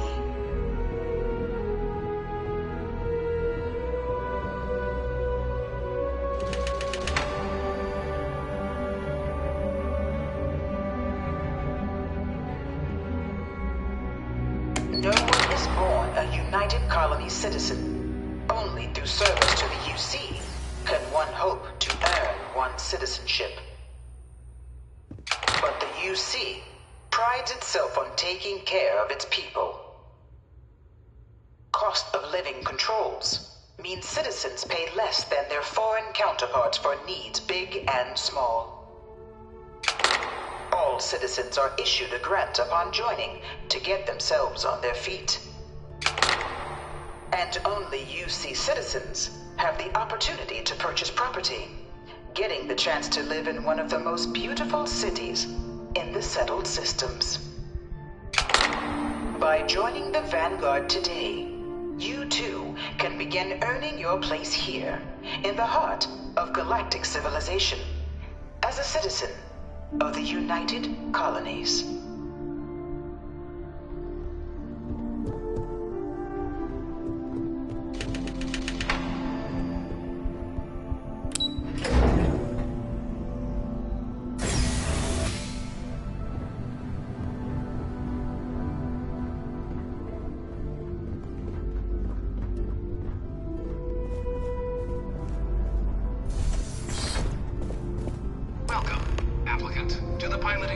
No one is born a United Colony citizen. Only through service to the UC can one hope to earn one's citizenship. But the UC prides itself on taking care of its people. Cost of living controls mean citizens pay less than their foreign counterparts for needs big and small. All citizens are issued a grant upon joining to get themselves on their feet. And only UC citizens have the opportunity to purchase property, getting the chance to live in one of the most beautiful cities in the settled systems. By joining the Vanguard today, you too can begin earning your place here, in the heart of galactic civilization, as a citizen of the United Colonies.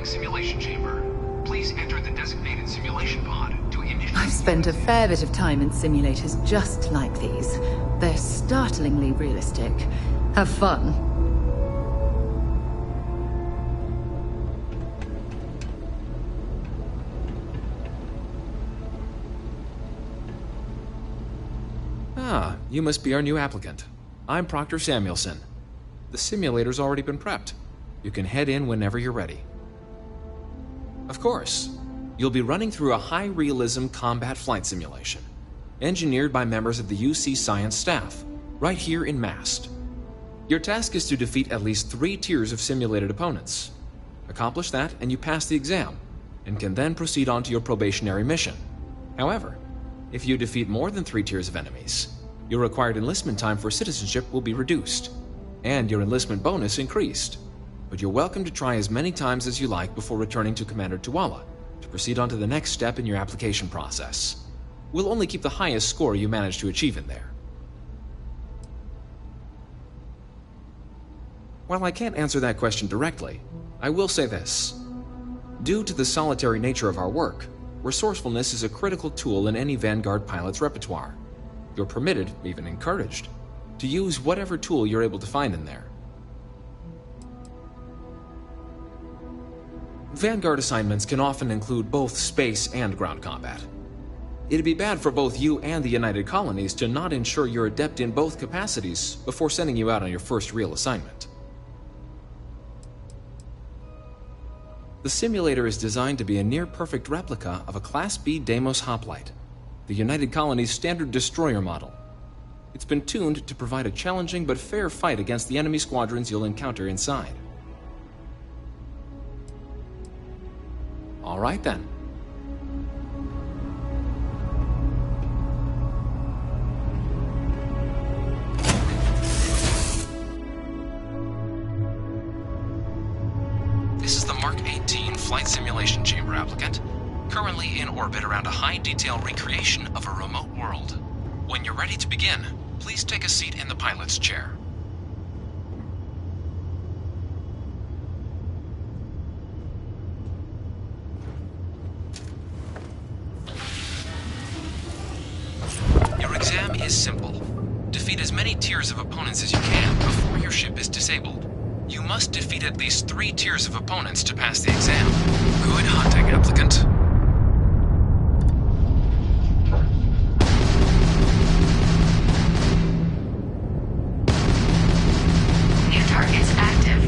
Simulation chamber. Please enter the designated simulation pod to initiate. I've spent a fair bit of time in simulators just like these. They're startlingly realistic. Have fun. Ah, you must be our new applicant. I'm Proctor Samuelson. The simulator's already been prepped. You can head in whenever you're ready. Of course, you'll be running through a high-realism combat flight simulation, engineered by members of the UC science staff, right here in Mast. Your task is to defeat at least 3 tiers of simulated opponents. Accomplish that, and you pass the exam, and can then proceed on to your probationary mission. However, if you defeat more than 3 tiers of enemies, your required enlistment time for citizenship will be reduced, and your enlistment bonus increased. But you're welcome to try as many times as you like before returning to Commander Tuala to proceed on to the next step in your application process. We'll only keep the highest score you manage to achieve in there. While I can't answer that question directly, I will say this. Due to the solitary nature of our work, resourcefulness is a critical tool in any Vanguard pilot's repertoire. You're permitted, even encouraged, to use whatever tool you're able to find in there. Vanguard assignments can often include both space and ground combat. It'd be bad for both you and the United Colonies to not ensure you're adept in both capacities before sending you out on your first real assignment. The simulator is designed to be a near-perfect replica of a Class B Deimos hoplite, the United Colony's standard destroyer model. It's been tuned to provide a challenging but fair fight against the enemy squadrons you'll encounter inside. All right then. This is the Mark 18 Flight Simulation Chamber applicant, currently in orbit around a high-detail recreation of a remote world. When you're ready to begin, please take a seat in the pilot's chair. Your exam is simple. Defeat as many tiers of opponents as you can before your ship is disabled. You must defeat at least 3 tiers of opponents to pass the exam. Good hunting, applicant. New targets active.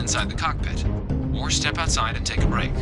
inside the cockpit, or step outside and take a break.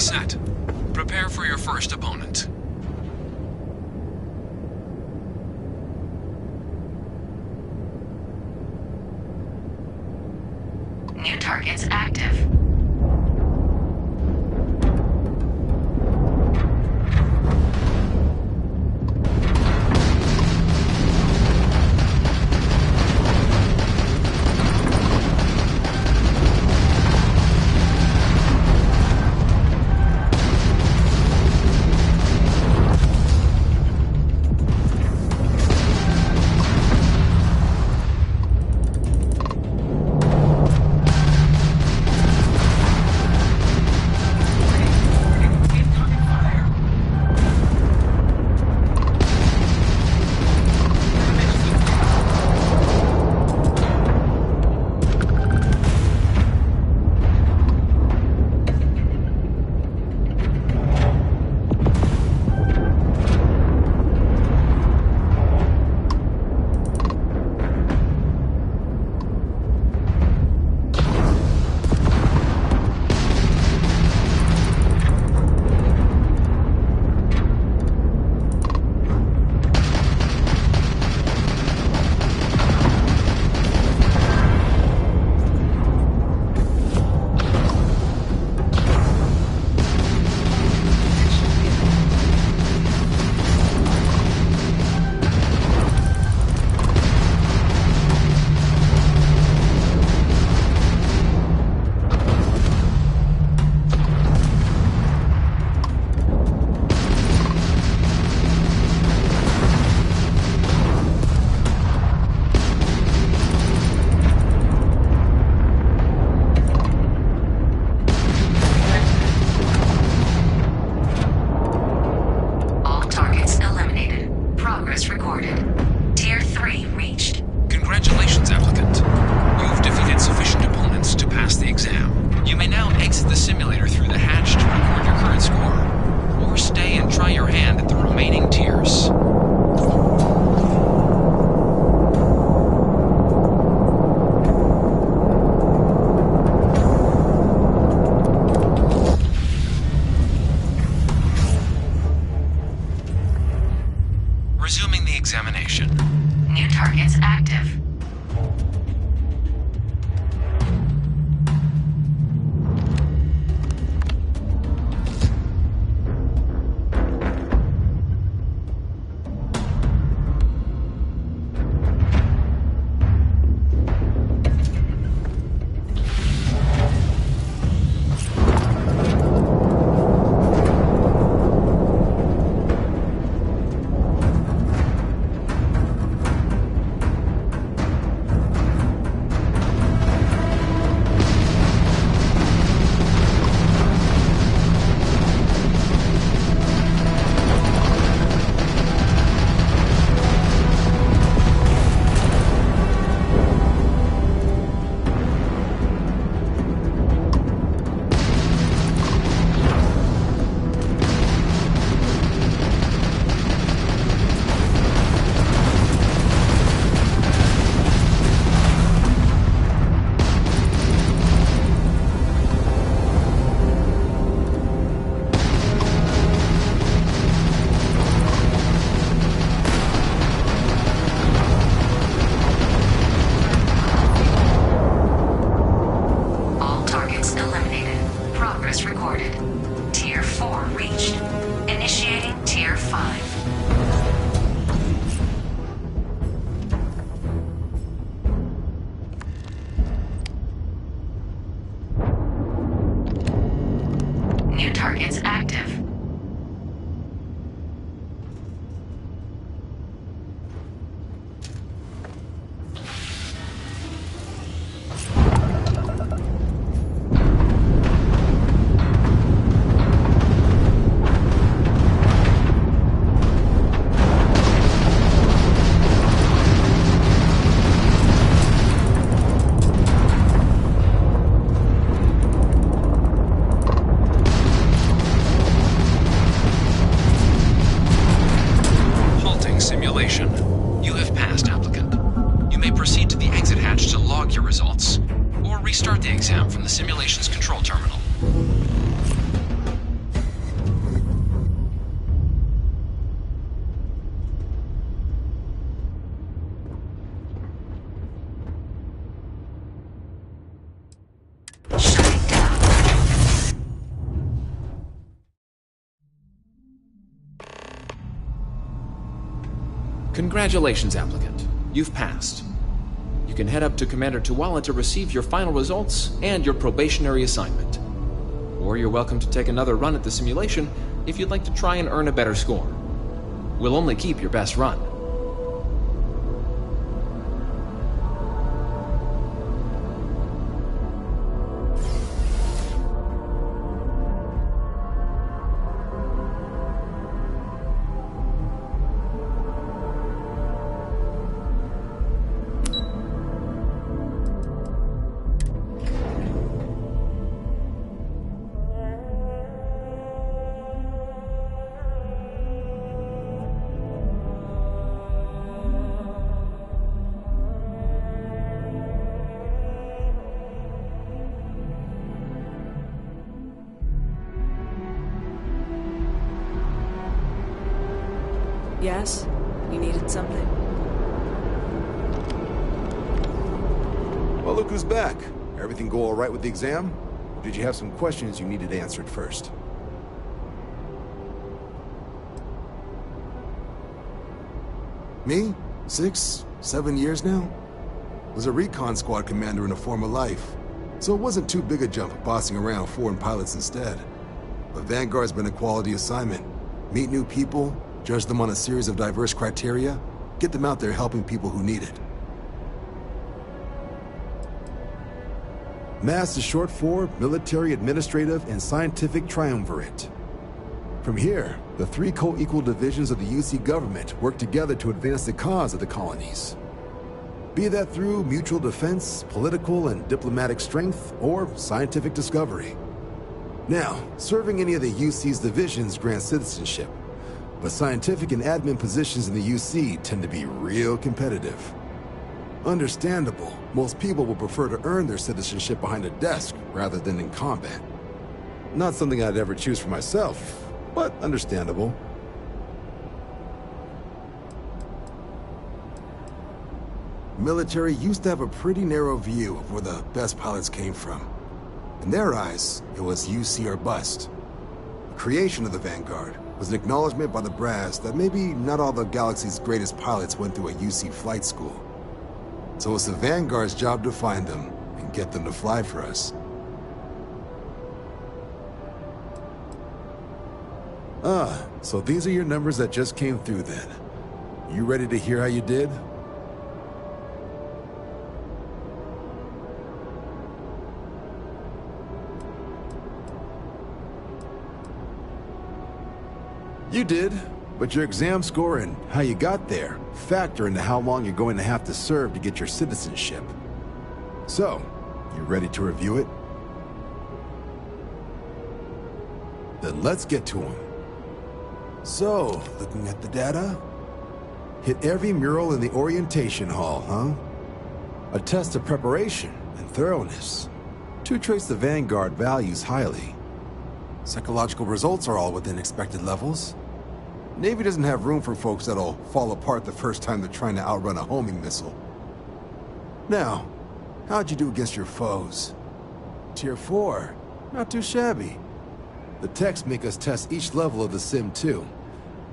set. Prepare for your first opponent. New targets active. Resuming the examination. New targets active. New targets active. You have passed, applicant. You may proceed to the exit hatch to log your results, or restart the exam from the simulation's control terminal. Congratulations, applicant. You've passed. You can head up to Commander Tuwala to receive your final results and your probationary assignment. Or you're welcome to take another run at the simulation if you'd like to try and earn a better score. We'll only keep your best run. Yes? You needed something? Well, look who's back. Everything go all right with the exam? Or did you have some questions you needed answered first? Me? 6, 7 years now? Was a recon squad commander in a former life, so it wasn't too big a jump bossing around foreign pilots instead. But Vanguard's been a quality assignment. Meet new people, judge them on a series of diverse criteria, get them out there helping people who need it. MAST is short for Military, Administrative, and Scientific Triumvirate. From here, the 3 co-equal divisions of the UC government work together to advance the cause of the colonies. Be that through mutual defense, political and diplomatic strength, or scientific discovery. Now, serving any of the UC's divisions grants citizenship, but scientific and admin positions in the UC tend to be real competitive. Understandable, most people will prefer to earn their citizenship behind a desk rather than in combat. Not something I'd ever choose for myself, but understandable. Military used to have a pretty narrow view of where the best pilots came from. In their eyes, it was UC or bust. The creation of the Vanguard was an acknowledgement by the brass that maybe not all the galaxy's greatest pilots went through a UC flight school. So it's the Vanguard's job to find them and get them to fly for us. Ah, so these are your numbers that just came through then. You ready to hear how you did? You did, but your exam score and how you got there factor into how long you're going to have to serve to get your citizenship. So, you ready to review it? Then let's get to them. So, looking at the data, hit every mural in the orientation hall, huh? A test of preparation and thoroughness. 2 traits the Vanguard values highly. Psychological results are all within expected levels. Navy doesn't have room for folks that'll fall apart the first time they're trying to outrun a homing missile. Now, how'd you do against your foes? Tier 4, not too shabby. The techs make us test each level of the sim too.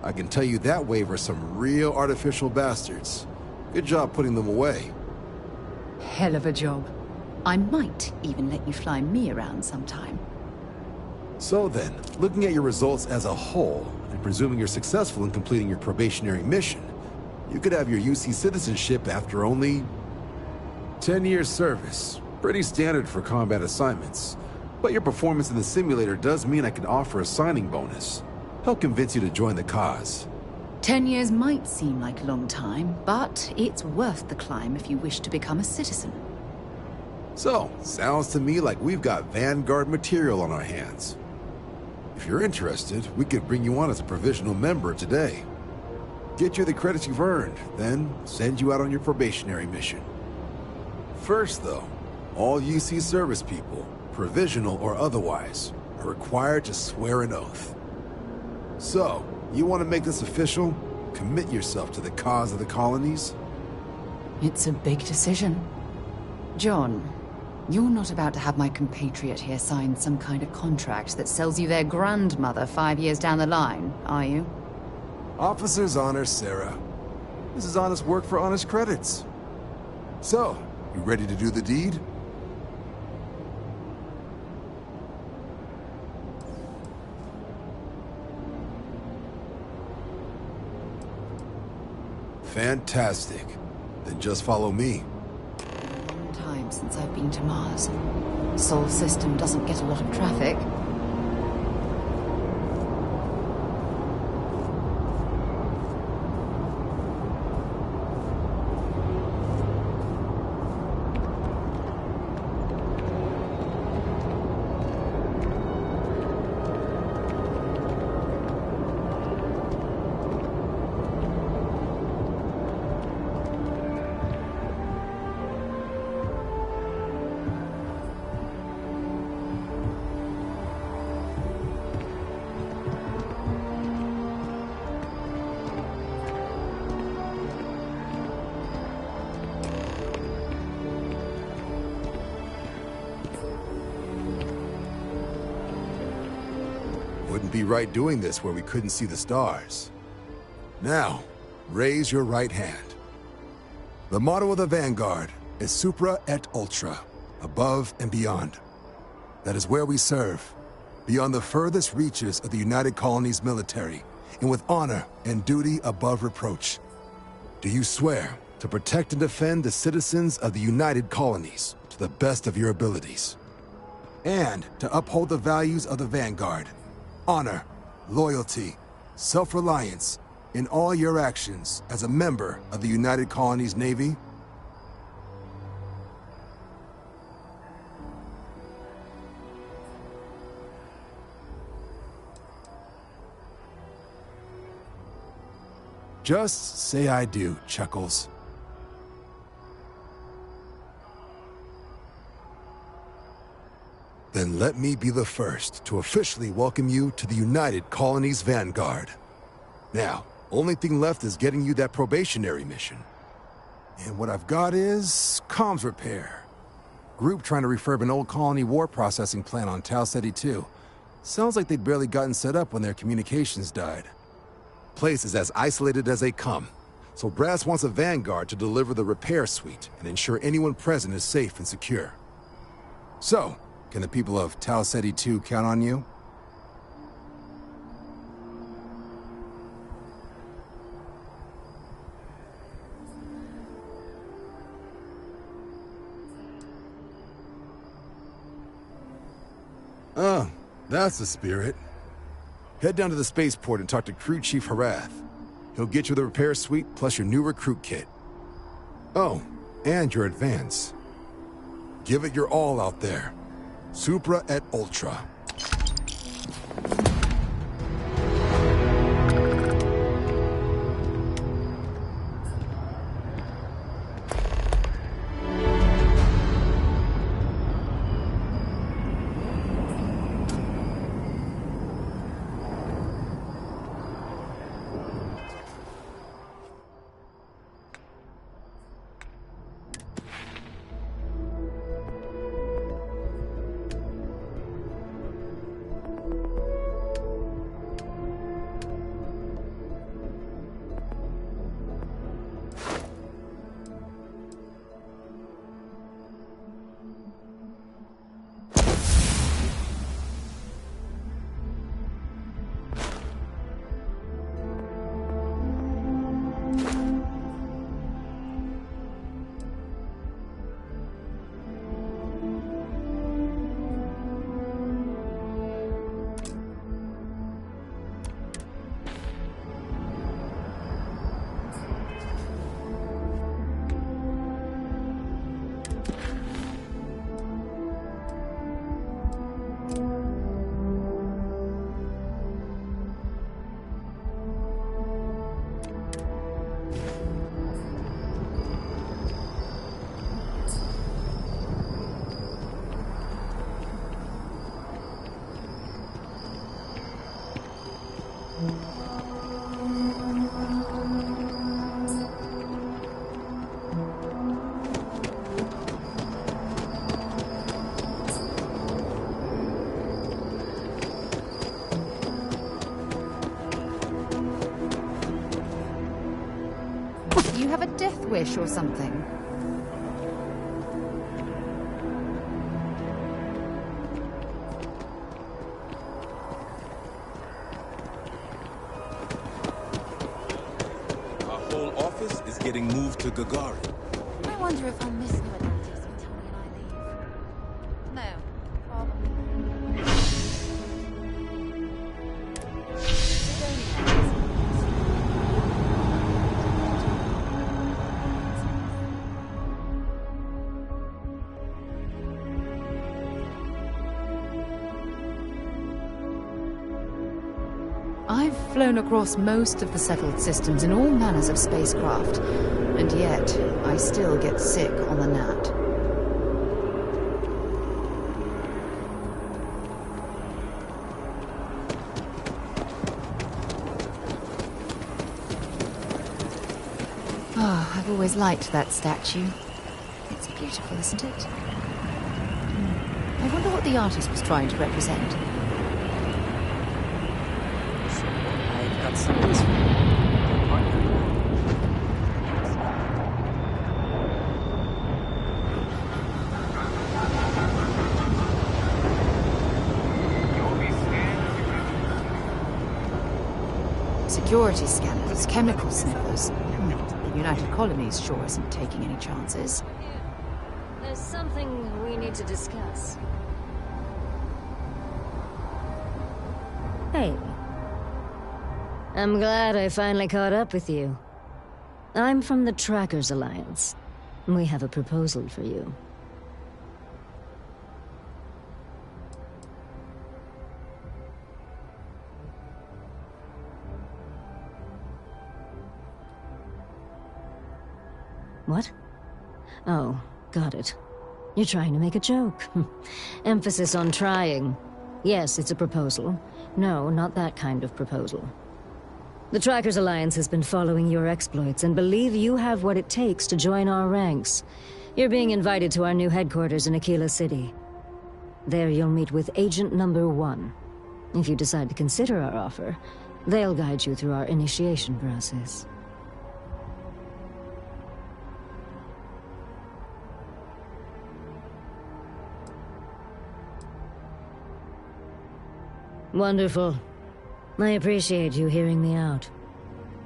I can tell you that wave are some real artificial bastards. Good job putting them away. Hell of a job. I might even let you fly me around sometime. So then, looking at your results as a whole, and presuming you're successful in completing your probationary mission, you could have your UC citizenship after only 10 years service. Pretty standard for combat assignments. But your performance in the simulator does mean I can offer a signing bonus. Help convince you to join the cause. 10 years might seem like a long time, but it's worth the climb if you wish to become a citizen. So, sounds to me like we've got Vanguard material on our hands. If you're interested, we could bring you on as a provisional member today. Get you the credits you've earned, then send you out on your probationary mission. First though, all UC service people, provisional or otherwise, are required to swear an oath. So, you want to make this official? Commit yourself to the cause of the colonies? It's a big decision. John, you're not about to have my compatriot here sign some kind of contract that sells you their grandmother 5 years down the line, are you? Officer's honor, Sarah. This is honest work for honest credits. So, you ready to do the deed? Fantastic. Then just follow me. Long time since I've been to Mars. Sol system doesn't get a lot of traffic. Wouldn't be right doing this where we couldn't see the stars. Now, raise your right hand. The motto of the Vanguard is Supra et Ultra, above and beyond. That is where we serve, beyond the furthest reaches of the United Colonies military, and with honor and duty above reproach. Do you swear to protect and defend the citizens of the United Colonies to the best of your abilities? And to uphold the values of the Vanguard, honor, loyalty, self-reliance in all your actions as a member of the United Colonies Navy? Just say I do, Chuckles. Then let me be the first to officially welcome you to the United Colonies Vanguard. Now, only thing left is getting you that probationary mission. And what I've got is comms repair. Group trying to refurb an old colony war processing plant on Tau Ceti 2. Sounds like they'd barely gotten set up when their communications died. Place is as isolated as they come, so Brass wants a Vanguard to deliver the repair suite and ensure anyone present is safe and secure. So, can the people of Tau Ceti 2 count on you? Oh, that's the spirit. Head down to the spaceport and talk to Crew Chief Harath. He'll get you the repair suite plus your new recruit kit. Oh, and your advance. Give it your all out there. Supra et Ultra. wish or something. Our whole office is getting moved to Gagarin. I wonder if I'll miss you at Atlantis when Tony and I leave. No, probably. I've flown across most of the settled systems in all manners of spacecraft, and yet I still get sick on the gnat. Ah, I've always liked that statue. It's beautiful, isn't it? I wonder what the artist was trying to represent. I've got some news for you. Security scanners, chemical sniffers. The United Colonies sure isn't taking any chances. There's something we need to discuss. Hey. I'm glad I finally caught up with you. I'm from the Trackers Alliance. We have a proposal for you. What? Oh, got it. You're trying to make a joke. Emphasis on trying. Yes, it's a proposal. No, not that kind of proposal. The Trackers Alliance has been following your exploits and believe you have what it takes to join our ranks. You're being invited to our new headquarters in Aquila City. There you'll meet with Agent Number 1. If you decide to consider our offer, they'll guide you through our initiation process. Wonderful. I appreciate you hearing me out.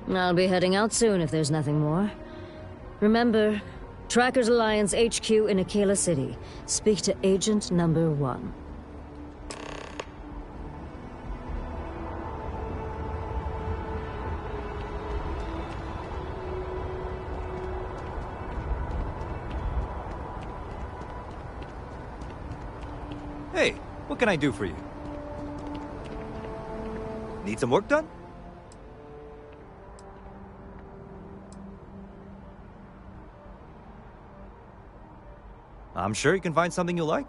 I'll be heading out soon if there's nothing more. Remember, Trackers Alliance HQ in Aquila City. Speak to Agent Number 1. Hey, what can I do for you? Need some work done? I'm sure you can find something you like.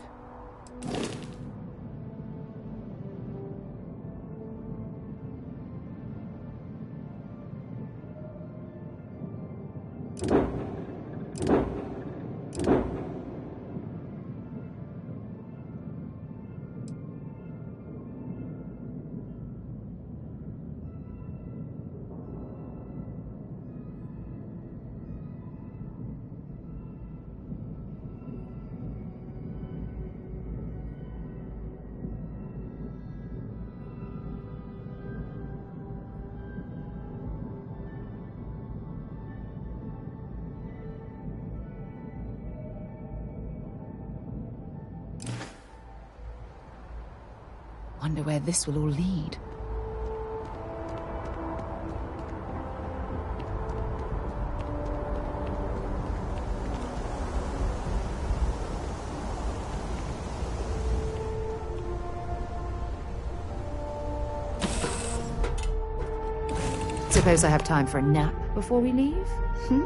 Wonder where this will all lead. Suppose I have time for a nap before we leave? Hmm?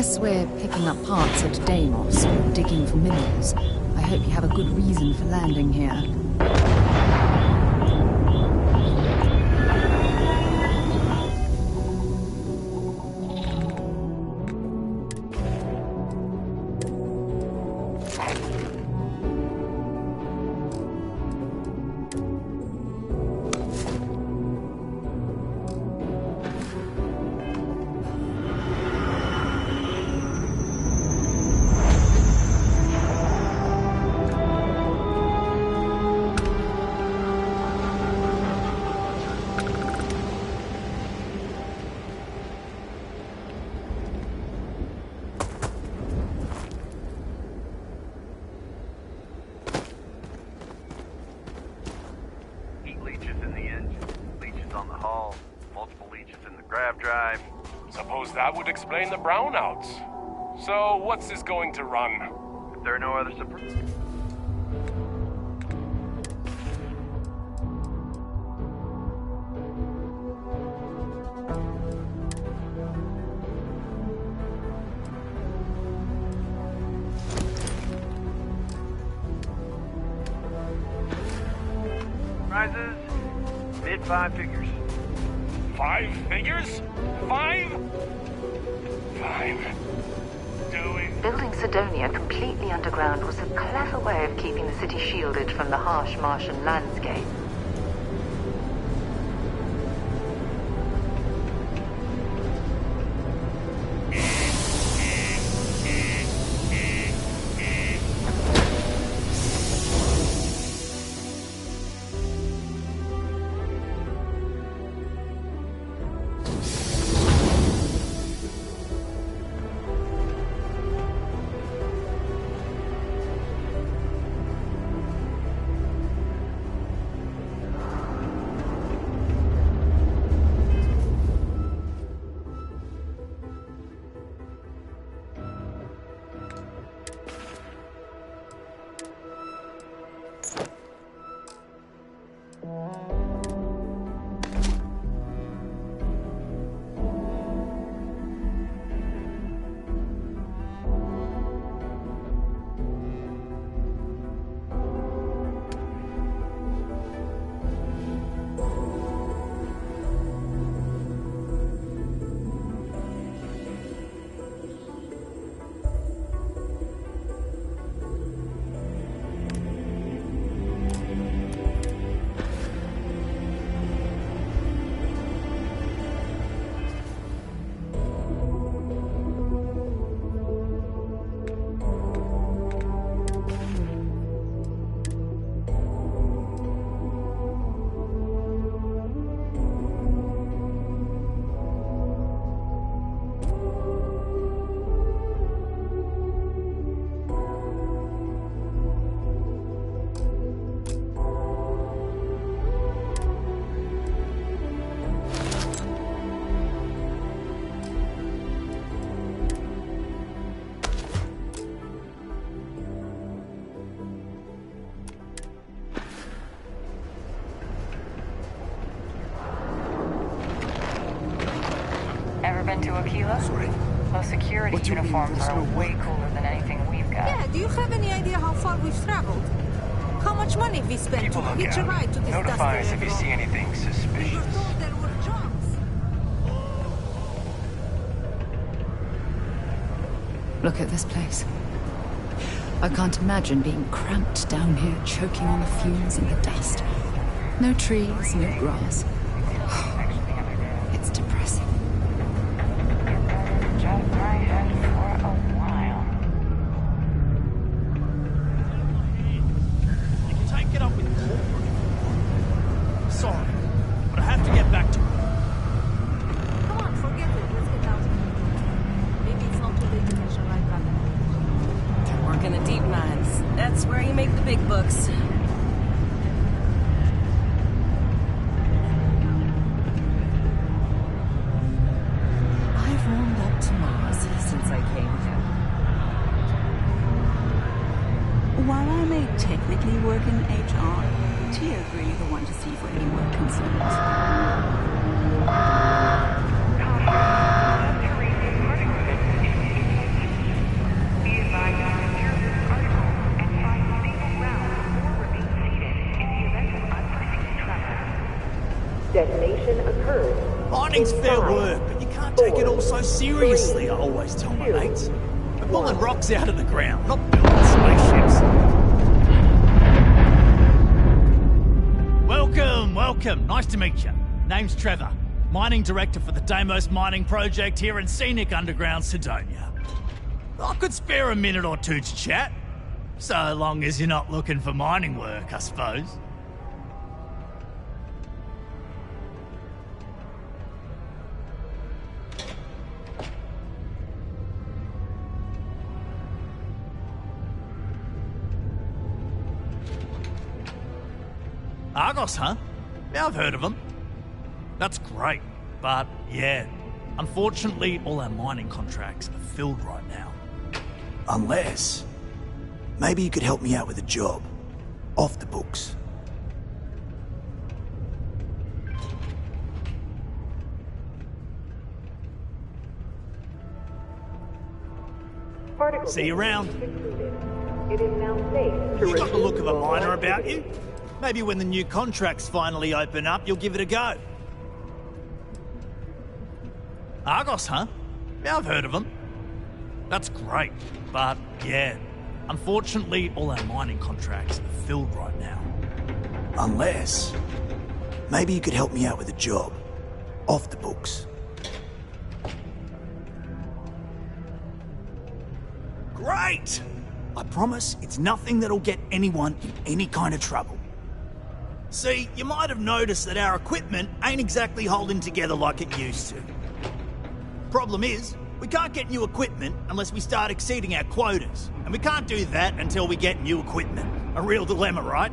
Unless we're picking up parts at Deimos or digging for minerals, I hope you have a good reason for landing here. Suppose that would explain the brownouts. So, what's this going to run? If there are no other surprises. Prizes, mid 5 figures. 5 figures? 5? Fine. Building Sidonia completely underground was a clever way of keeping the city shielded from the harsh Martian landscape. To Aquila? Sorry. Those security uniforms are way cooler than anything we've got. Yeah, do you have any idea how far we've traveled? How much money we spent Keep a to hitch a lookout. ride to this Notify us dusty if you road? see anything We were suspicious. told there were jobs. Look at this place. I can't imagine being cramped down here, choking on the fumes and the dust. No trees, no grass. It's depressing. Jumped my head for a while. You can take it up with corporate. Sorry, but I have to get back to it. Come on, forget it. Let's get out of here. Maybe it's not too late to catch a ride back. Work in the deep mines. That's where you make the big bucks. I've warmed up to Mars since I came here. While I may technically work in HR, Tia's really the one to see for any work concerns. Detonation occurred. Mining's fair work, but you can't take it all so seriously, I always tell my mates. We're pulling rocks out of the ground, not building spaceships. Welcome. Nice to meet you. Name's Trevor. Mining Director for the Deimos Mining Project here in scenic underground Sidonia. I could spare a minute or two to chat. So long as you're not looking for mining work, I suppose. Argos, huh? Yeah, I've heard of them. That's great, but yeah, unfortunately all our mining contracts are filled right now. Unless, maybe you could help me out with a job. Off the books. See you around. It is now safe to You got the look of a miner about you. Maybe when the new contracts finally open up, you'll give it a go. Argos, huh? Yeah, I've heard of them. That's great, but yeah, unfortunately all our mining contracts are filled right now. Unless, maybe you could help me out with a job. Off the books. Great! I promise it's nothing that'll get anyone in any kind of trouble. See, you might have noticed that our equipment ain't exactly holding together like it used to. Problem is, we can't get new equipment unless we start exceeding our quotas. And we can't do that until we get new equipment. A real dilemma, right?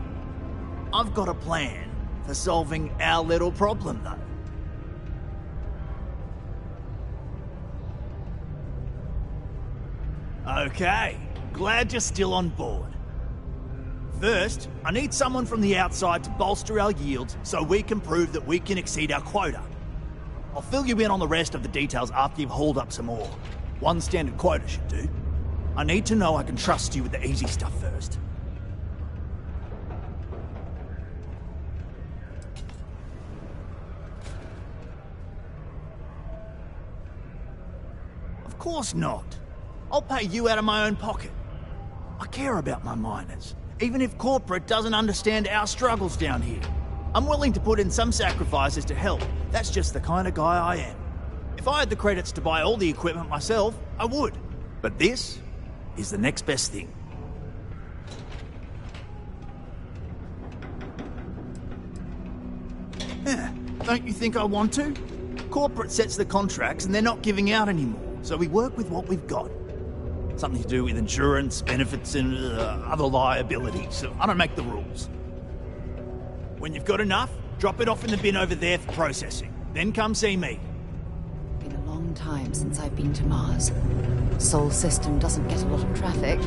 I've got a plan for solving our little problem, though. Okay, glad you're still on board. First, I need someone from the outside to bolster our yields so we can prove that we can exceed our quota. I'll fill you in on the rest of the details after you've hauled up some ore. One standard quota should do. I need to know I can trust you with the easy stuff first. Of course not. I'll pay you out of my own pocket. I care about my miners, even if corporate doesn't understand our struggles down here. I'm willing to put in some sacrifices to help. That's just the kind of guy I am. If I had the credits to buy all the equipment myself, I would. But this is the next best thing. Yeah, don't you think I want to? Corporate sets the contracts and they're not giving out anymore, so we work with what we've got. Something to do with insurance, benefits, and other liabilities. So I don't make the rules. When you've got enough, drop it off in the bin over there for processing. Then come see me. Been a long time since I've been to Mars. Sol system doesn't get a lot of traffic.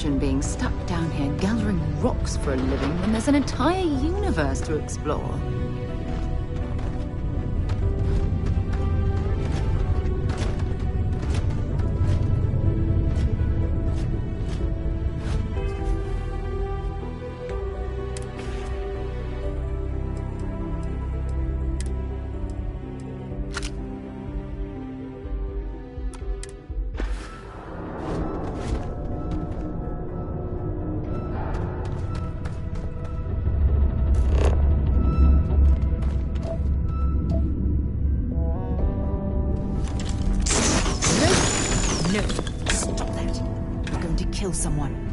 imagine being stuck down here gathering rocks for a living when there's an entire universe to explore. Kill someone.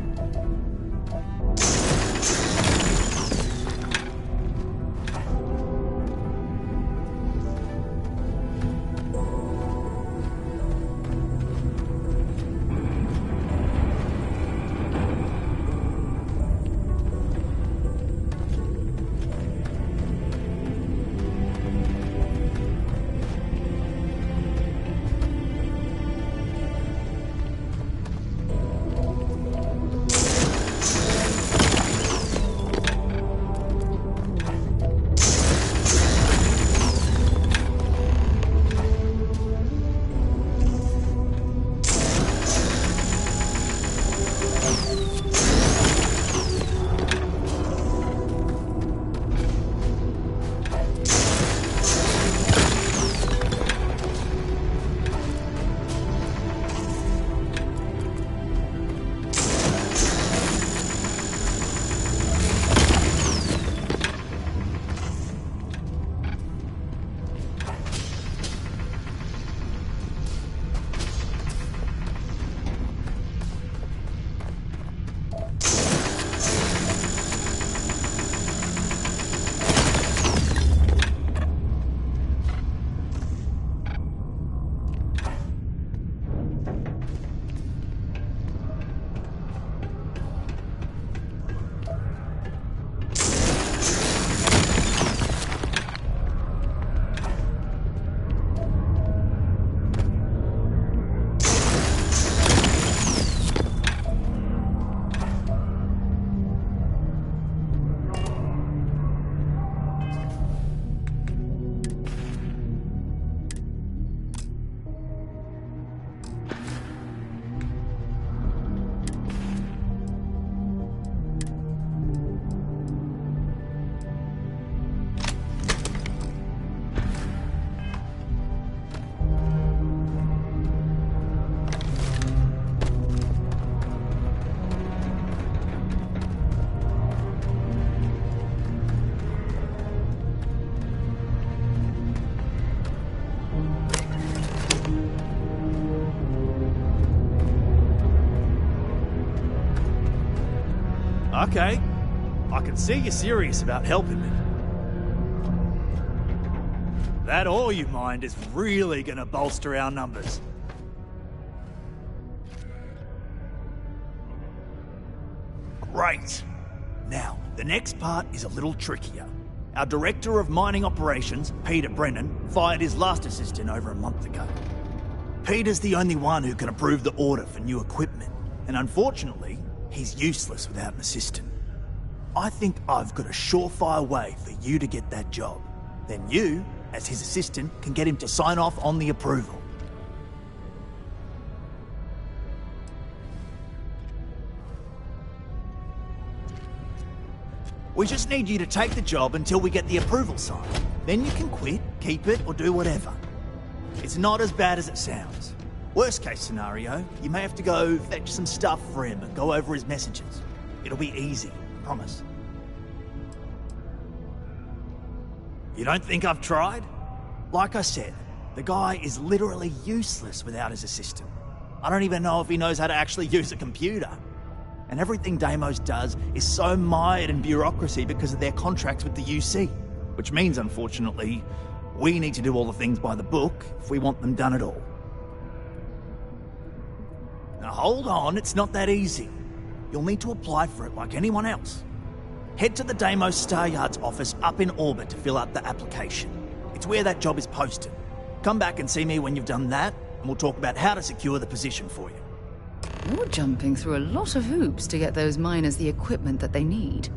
Okay, I can see you're serious about helping me. That ore you mined is really gonna bolster our numbers. Great. Now, the next part is a little trickier. Our Director of Mining Operations, Peter Brennan, fired his last assistant over a month ago. Peter's the only one who can approve the order for new equipment, and unfortunately, he's useless without an assistant. I think I've got a surefire way for you to get that job. Then you, as his assistant, can get him to sign off on the approval. We just need you to take the job until we get the approval signed. Then you can quit, keep it, or do whatever. It's not as bad as it sounds. Worst case scenario, you may have to go fetch some stuff for him and go over his messages. It'll be easy, promise. You don't think I've tried? Like I said, the guy is literally useless without his assistant. I don't even know if he knows how to actually use a computer. And everything Deimos does is so mired in bureaucracy because of their contracts with the UC. Which means, unfortunately, we need to do all the things by the book if we want them done at all. Now hold on, it's not that easy. You'll need to apply for it like anyone else. Head to the Deimos Star Yard's office up in orbit to fill out the application. It's where that job is posted. Come back and see me when you've done that, and we'll talk about how to secure the position for you. You're jumping through a lot of hoops to get those miners the equipment that they need.